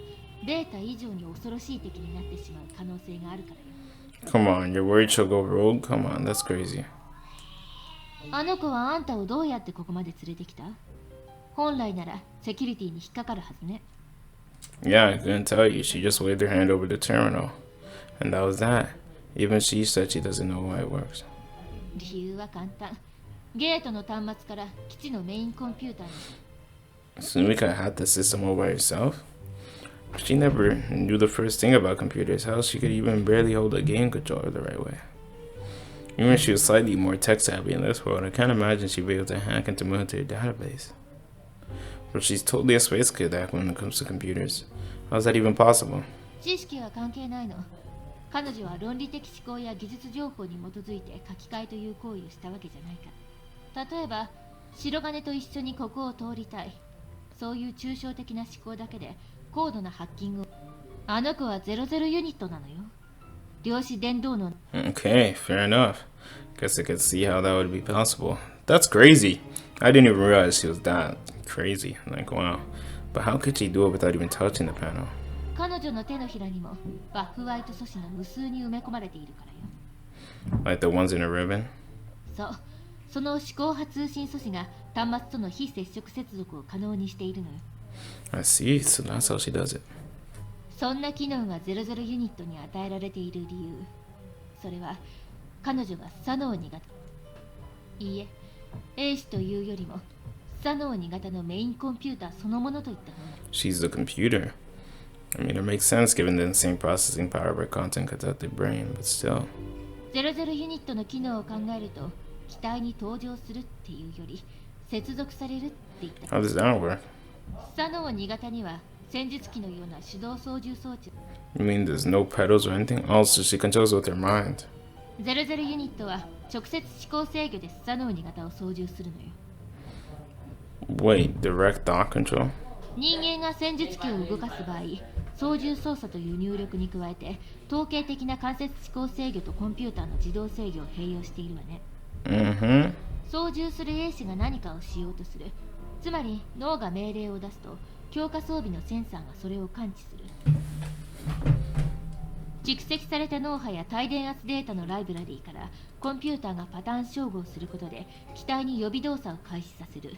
[SPEAKER 7] ベータ以上に恐ろしい敵になってしまう可能性があるからよ。
[SPEAKER 1] Come on, you're worried she'll go rogue? Come on, that's crazy.
[SPEAKER 7] あの子はあんたをどうやってここまで連れてきた？本来ならセキュリティに引っかかるはずね。
[SPEAKER 1] Yeah, I couldn't tell you. She just waved her hand over the terminal. And that was that. Even she said she doesn't know why it works.
[SPEAKER 7] 理由は簡単。ゲートの端末から基地のメインコンピューターに。
[SPEAKER 1] Sumika had the system all by herself? She never knew the first thing about computers. How she could even barely hold a game controller the right way. Even if she was slightly more tech savvy in this world, I can't imagine she'd be able to hack into military database. But she's totally a space cadet when it comes to computers. How is that even possible?
[SPEAKER 7] 知識は関係ないの。彼女は論理的思考や技術情報に基づいて書き換えという行為をしたわけじゃないから。例えば、白金と一緒にここを通りたい。そういう抽象的な思考だけで高度なハッキングを。あの子は00ユニットなのよ。量子電動の。
[SPEAKER 1] Okay, fair enough. Guess I could see how that would be possible. That's crazy. I didn't even realize she was that crazy. Like, wow. But how could she do it without even touching the panel?
[SPEAKER 7] 彼女の手のひらにもバッフワイト素子が無数に埋め込まれているからよ。
[SPEAKER 1] Like the ones in a ribbon?
[SPEAKER 7] そう。その思考波通信素子が端末との非接触接続を可能にしているのよ。
[SPEAKER 1] I see, so that's how she does it.
[SPEAKER 7] そんな機能が00ユニットに与えられている理由。それは彼女が左脳2型。いいえ、A 子というよりも左脳2型のメインコンピューターそのものといったもの。
[SPEAKER 1] She's the computer. I mean, it makes sense given the insane processing power of her content-conducted brain, but still.
[SPEAKER 7] 00ユニットの機能を考えると、機体に登場するっていうより接続されるって言った。
[SPEAKER 1] How does that work?
[SPEAKER 7] 左脳2型には戦術機のような手動操縦装置。
[SPEAKER 1] You mean there's no pedals or anything? Also, she controls with her mind.
[SPEAKER 7] 00ユニットは直接思考制御で左脳2型を操縦するのよ。
[SPEAKER 1] Wait, direct thought control?
[SPEAKER 7] 人間が戦術機を動かす場合、操縦操作という入力に加えて統計的な間接思考制御とコンピューターの自動制御を併用しているわね。操縦する A 子が何かをしようとする。つまり脳が命令を出すと強化装備のセンサーがそれを感知する。蓄積された脳波や帯電圧データのライブラリーからコンピューターがパターン照合することで機体に予備動作を開始させる。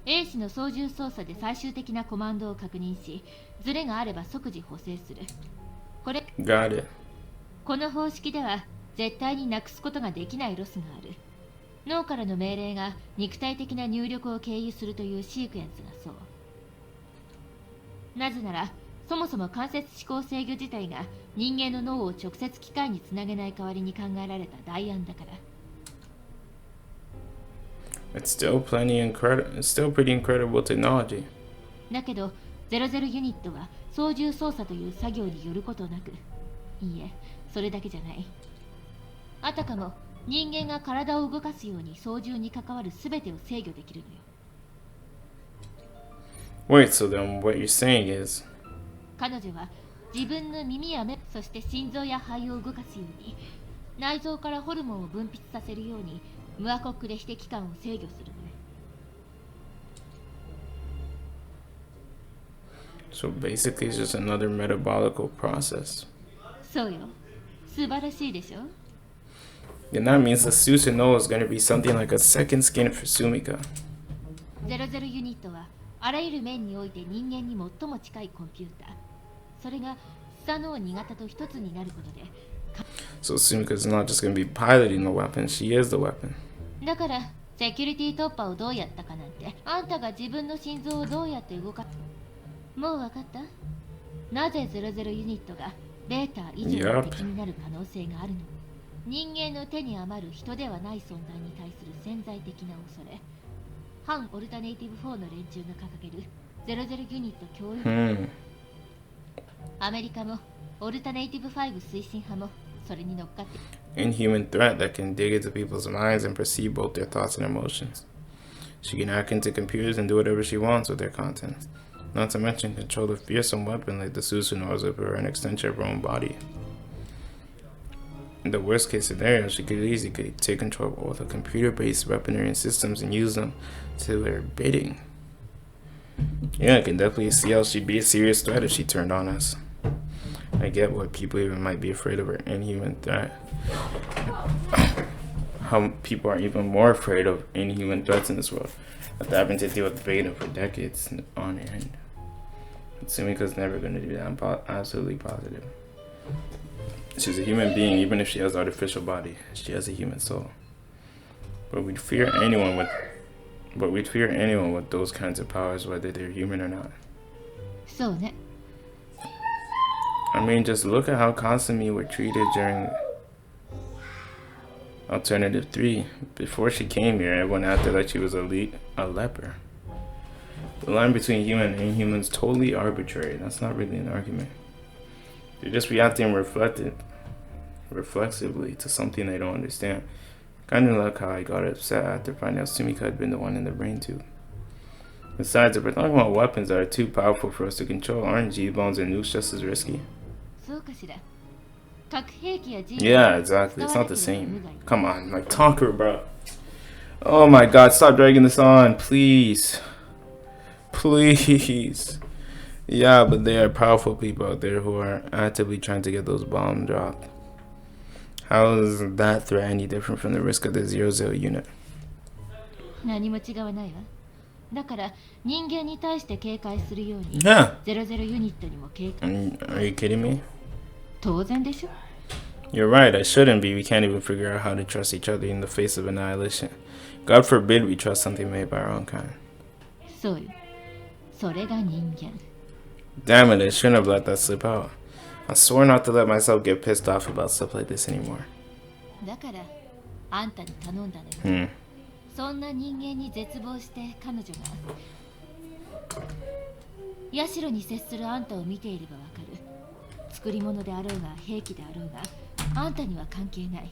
[SPEAKER 7] A 子の操縦操作で最終的なコマンドを確認し、ズレがあれば即時補正する。
[SPEAKER 1] Got it.
[SPEAKER 7] この方式では絶対になくすことができないロスがある。脳からの命令が肉体的な入力を経由するというシークエンスがそう。なぜならそもそも間接思考制御自体が人間の脳を直接機械につなげない代わりに考えられた代案だから。
[SPEAKER 1] It's still pretty incredible technology.
[SPEAKER 7] だけど00ユニットは操縦操作という作業によることなく、いいえ、それだけじゃない。あたかも人間が体を動かすように操縦に関わる全てを制御できるのよ。
[SPEAKER 1] Wait, so then what you're saying is...
[SPEAKER 7] 彼女は自分の耳や目、そして心臓や肺を動かすように内臓からホルモンを分泌させるようにムアコックレヒテ器官を制御するのよ。
[SPEAKER 1] So basically it's just another metabolical process.
[SPEAKER 7] そうよ。素晴らしいでしょ。
[SPEAKER 1] And that means the Susanoo is going to be something like a second skin for Sumika.
[SPEAKER 7] 00ユニットはあらゆる面において人間に最も近いコンピューター。それが草の2型と一つになることで
[SPEAKER 1] So Sumika's not just gonna be piloting the weapon, she is the weapon.
[SPEAKER 7] だからセキュリティ突破をどうやったかなんてあんたが自分の心臓をどうやって動かもう分かった？なぜ00ユニットがベータ以上の敵になる可能性があるの？人間の手に余る人ではない存在に対する潜在的な恐れ。反オルタネイティブ4の連中が掲げる00ユニット共有。アメリカもオルタネイティブ5推進派もそれに乗っかって。
[SPEAKER 1] Inhuman threat that can dig into people's minds and perceive both their thoughts and emotions. She can hack into computers and do whatever she wants with their content. Not to mention control a fearsome weapon like the Susanoo if it were an extension of her own body. In the worst case scenario, she could easily take control of all the computer-based weaponry and systems and use them to her bidding. Yeah, I can definitely see how she'd be a serious threat if she turned on us. I get why people even might be afraid of her inhuman threat. How people are even more afraid of inhuman threats in this world after having to deal with beta for decades on end. Sumika's never going to do that. I'm absolutely positive. She's a human being, even if she has an artificial body. She has a human soul. But we'd fear anyone with those kinds of powers, whether they're human or not.
[SPEAKER 7] So,
[SPEAKER 1] I mean, just look at how constantly we're treated during Alternative 3. Before she came here, everyone acted like she was a leper. The line between human and inhuman is totally arbitrary. That's not really an argument. They're just reacting reflexively to something they don't understand. Kind of like how I got upset after finding out Sumika had been the one in the brain tube. Besides, if we're talking about weapons that are too powerful for us to control, aren't G-bones and nukes just as risky? Yeah, exactly. It's not the same. Come on, like, talk her, bro. Oh my god, stop dragging this on, please. Please. Yeah, but there are powerful people out there who are actively trying to get those bombs dropped. How is that threat any different from the risk of the 00 unit?
[SPEAKER 7] 何も違わないわ。だから人間に対して警戒するように 00ユニットにも警戒。
[SPEAKER 1] Are you kidding me?
[SPEAKER 7] 当然でしょ。
[SPEAKER 1] You're right, I shouldn't be. We can't even figure out how to trust each other in the face of annihilation. God forbid we trust something made by our own kind.
[SPEAKER 7] そうよ。それが人間。
[SPEAKER 1] Damn it, I shouldn't have let that slip out. I swore not to let myself get pissed off about stuff like this anymore.
[SPEAKER 7] だからあんたに頼んだのよ。そんな人間に絶望して彼女が社に接するあんたを見ていればわかる。作り物であろうが兵器であろうがあんたには関係ない。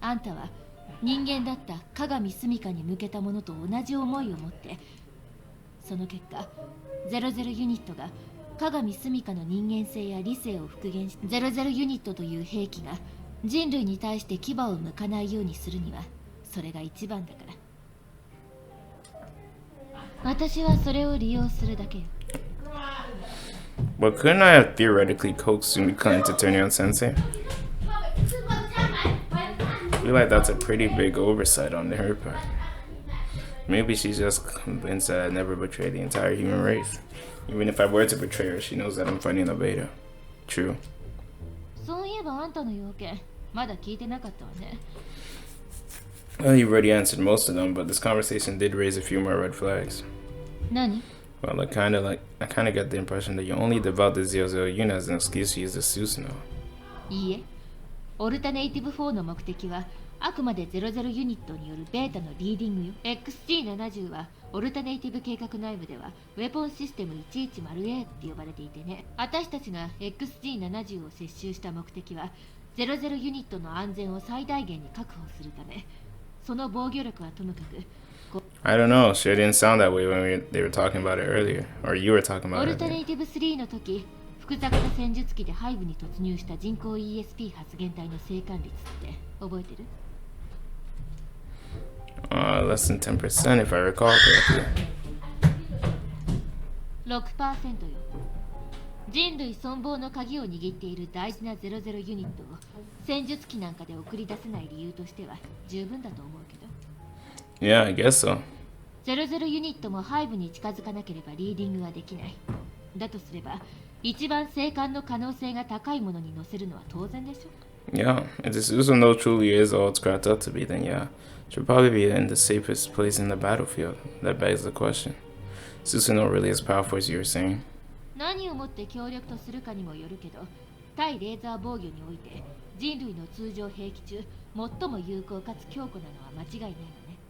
[SPEAKER 7] あんたは人間だった鏡住処に向けたものと同じ思いを持って、その結果00ユニットが鏡住処の人間性や理性を復元し、00ユニットという兵器が人類に対して牙を向かないようにするにはそれが一番だから。私はそれを利用するだけよ。
[SPEAKER 1] But couldn't I have theoretically coaxed Sumika into turning on Sensei? I feel like that's a pretty big oversight on her part. Maybe she's just convinced that I'd never betray the entire human race. Even if I were to betray her, she knows that I'm fighting the beta. True.
[SPEAKER 7] そういえばあんたの要件まだ聞いてなかったわね。
[SPEAKER 1] Well, you've already answered most of them, but this conversation did raise a few more red flags.
[SPEAKER 7] 何?
[SPEAKER 1] Well, I kind of got the impression that you only developed the 00 unit as an excuse to use the Susanoo.
[SPEAKER 7] いいえ、オルタネイティブ4の目的はあくまで00ユニットによるベータのリーディングよ。XG70 はオルタネイティブ計画内部ではウェポンシステム 110A って呼ばれていてね。私たちが XG70 を接収した目的は00ユニットの安全を最大限に確保するため、その防御力はともかく。
[SPEAKER 1] I don't know, sure didn't sound that way when they were talking about it earlier, or you were talking about it earlier.
[SPEAKER 7] オルタネイティブ3の時、複雑な戦術機で背部に突入した人工 ESP 発現体の生還率って覚えてる
[SPEAKER 1] ？Less than 10% if I recall correctly.
[SPEAKER 7] 6% よ。人類存亡の鍵を握っている大事な00ユニットを戦術機なんかで送り出せない理由としては十分だと思うけど。
[SPEAKER 1] Yeah, I guess so.
[SPEAKER 7] 00ユニットも背部に近づかなければリーディングはできない。だとすれば一番生還の可能性が高いものに乗せるのは当然でしょ。
[SPEAKER 1] Yeah, if the Susanoo truly is all it's cracked up to be, then yeah, should probably be in the safest place in the battlefield. That begs the question. Susanoo really is powerful, as you were saying.
[SPEAKER 7] 何をもって強力とするかにもよるけど、対レーザー防御において人類の通常兵器中最も有効かつ強固なのは間違いないわね。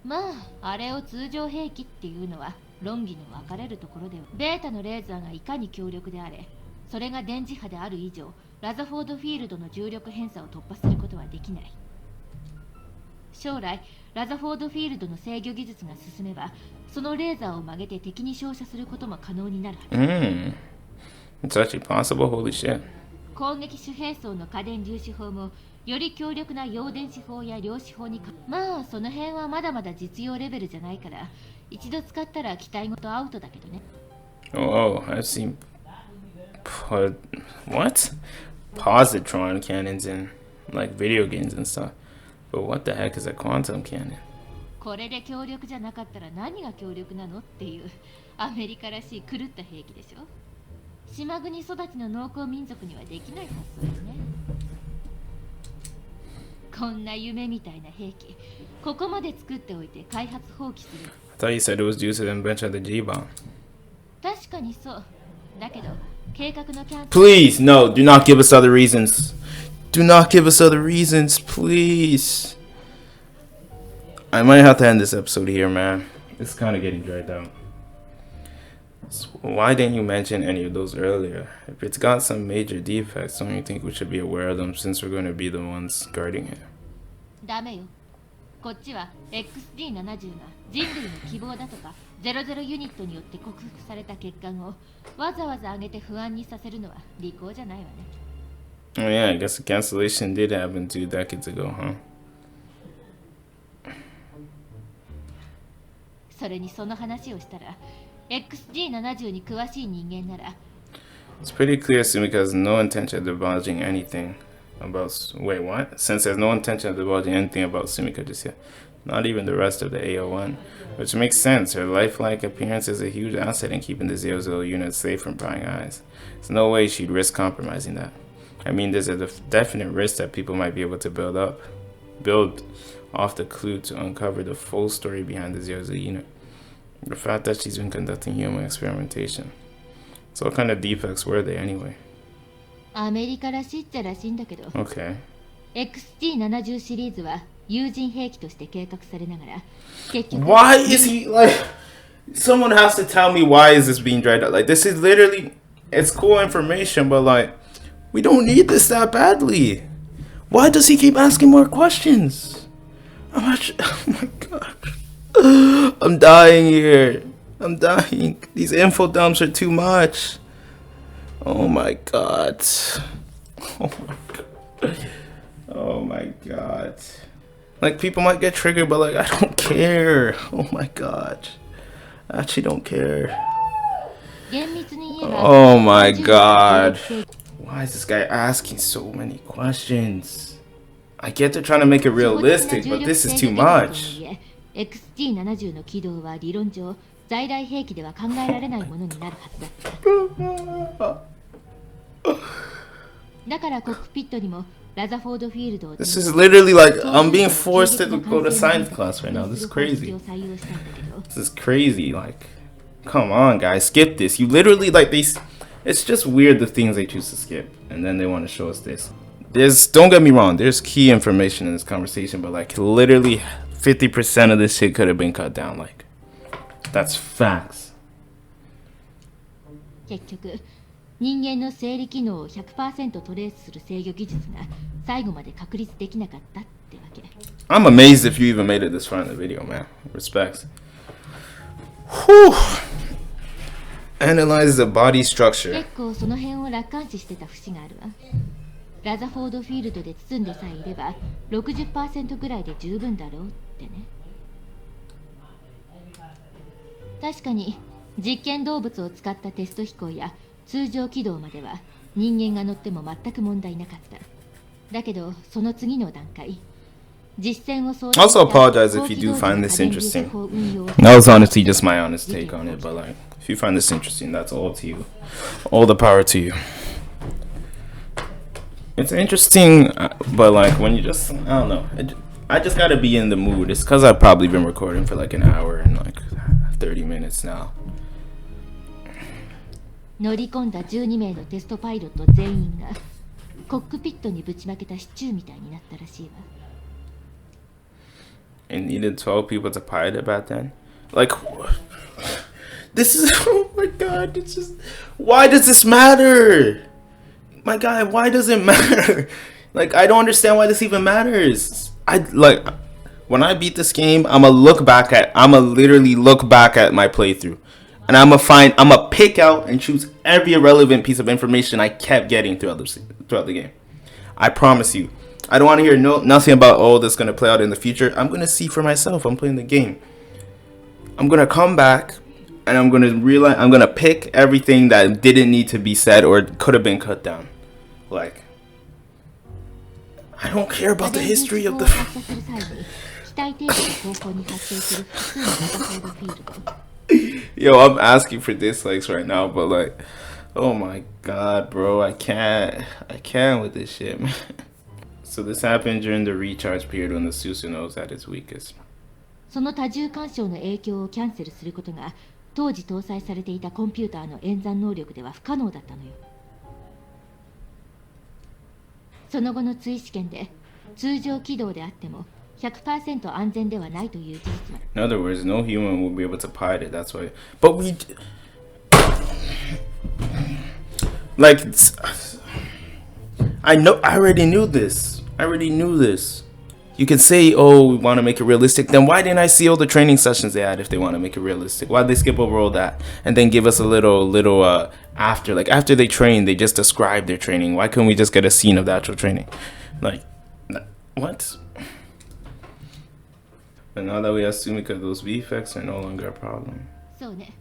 [SPEAKER 7] まああれを通常兵器っていうのは論議の分かれるところでは、ベータのレーザーがいかに強力であれ、それが電磁波である以上、ラザフォードフィールドの重力偏差を突破することはできない。将来ラザフォードフィールドの制御技術が進めば、そのレーザーを曲げて敵に照射することも可能になるはず。
[SPEAKER 1] It's actually possible. Holy shit.
[SPEAKER 7] 攻撃主兵装の家電粒子砲もより強力な陽電子砲や量子砲にまあその辺はまだまだ実用レベルじゃないから、一度使ったら期待ごとアウトだけどね。
[SPEAKER 1] Oh, I've seen what? Positron cannons in like video games and stuff. But what the heck is a quantum cannon?
[SPEAKER 7] これで強力じゃなかったら何が強力なのっていうアメリカらしい狂った兵器でしょ。島国育ちの農耕民族にはできない発想よね。こんな夢みたいな兵器、ここまで作っておいて開発放棄する。
[SPEAKER 1] I thought you said it was due to the invention of the G-bomb.
[SPEAKER 7] 確かにそう。だけど計画のキャンセル。
[SPEAKER 1] Please, no, do not give us other reasons. Do not give us other reasons, please. I might have to end this episode here, man. It's kind of getting dragged out. So why didn't you mention any of those earlier? If it's got some major defects, don't you think we should be aware of them since we're going to be the ones guarding it?
[SPEAKER 7] ダメよ。こっちは XD70 が人類の希望だとか00ユニットによって克服された欠陥をわざわざ上げて不安にさせるのは利口じゃないわね。
[SPEAKER 1] Oh yeah, I guess the cancellation did happen 2 decades ago, huh?
[SPEAKER 7] それにその話をしたら XG70 に詳しい人間なら
[SPEAKER 1] It's pretty clear Sumika has no intention of divulging anything about... Wait, what? Since there's no intention of divulging anything about Sumika just yet. Not even the rest of the AO1. Which makes sense. Her lifelike appearance is a huge asset in keeping the 00 unit safe from prying eyes. There's no way she'd risk compromising that. I mean, there's a definite risk that people might be able to build off the clue to uncover the full story behind the 00 unit. The fact that she's been conducting human experimentation. So what kind of defects were they anyway?
[SPEAKER 7] アメリカらしいっちゃらしいんだけど
[SPEAKER 1] Okay.
[SPEAKER 7] XG70 シリーズは有人兵器として計画されながら結局
[SPEAKER 1] Why is he like... Someone has to tell me why is this being dragged out. Like, this is literally... It's cool information, but like... We don't need this that badly. Why does he keep asking more questions? Oh my god. I'm dying here. I'm dying. These info dumps are too much. Oh my god. Oh my god. Oh my god. Like, people might get triggered, but like, I don't care. Oh my god. I actually don't care. Oh my god. Why is this guy asking so many questions? I get they're trying to make it realistic, but this is too much.
[SPEAKER 7] XG70 の起動は理論上在来兵器では考えられないものになるはずだった。だからコックピットにもラザフォードフィールドを
[SPEAKER 1] This is literally like I'm being forced to go to science class right now. This is crazy. This is crazy. Like, come on, guys, skip this. You literally like these. It's just weird the things they choose to skip, and then they want to show us this. Don't get me wrong, there's key information in this conversation, but like literally 50% of this shit could have been cut down. Like, that's facts.
[SPEAKER 7] 結局人間の生理機能を 100% トレースする制御技術が最後まで確立できなかったってわけ。
[SPEAKER 1] I'm amazed if you even made it this far in the video, man. Respects. Whew. Analyze the body structure.
[SPEAKER 7] 結構その辺を楽観視してた節があるわ。ラザフォードフィールドで包んでさえいれば 60% ぐらいで十分だろうってね。確かに実験動物を使ったテスト飛行や通常軌道までは人間が乗っても全く問題なかった。だけどその次の段階、実践を想定
[SPEAKER 1] Also apologize if you do find this interesting. That was honestly just my honest take on it, but like If you find this interesting, that's all to you. All the power to you. It's interesting, but like when you just, I don't know. I just gotta be in the mood. It's because I've probably been recording for like an hour and like 30 minutes now.
[SPEAKER 7] 乗り込んだ12名のテストパイロット全員がコックピットにぶちまけたシチューみたいになったらしいわ。
[SPEAKER 1] And needed 12 people to pilot it back then? Like, this is, oh my god, it's just, why does this matter? My guy, why does it matter? Like, I don't understand why this even matters. Like, when I beat this game, I'ma literally look back at my playthrough. And I'ma pick out and choose every irrelevant piece of information I kept getting throughout the game. I promise you. I don't want to hear nothing about, oh, this is going to play out in the future. I'm going to see for myself. I'm playing the game. I'm going to come back and I'm going to realize, I'm going to pick everything that didn't need to be said or could have been cut down. Like, I don't care about the history of the... Yo, I'm asking for dislikes right now, but like, oh my god, bro, I can't with this shit, man. So this happened during the recharge period when the Susanoo was at its weakest.
[SPEAKER 7] その多重干渉の影響をキャンセルすることが当時搭載されていたコンピューターの演算能力では不可能だったのよ。その後の追試験で通常起動であっても 100% 安全ではないという事実は。
[SPEAKER 1] In other words, no human will be able to pilot it. That's why. But we, like, I already knew this. You can say, oh, we want to make it realistic. Then why didn't I see all the training sessions they had if they want to make it realistic? Why'd they skip over all that and then give us a little after? Like, after they train, they just describe their training. Why couldn't we just get a scene of the actual training? Like, what? But now that we have Sumika, those defects are no longer a problem.
[SPEAKER 7] そうね。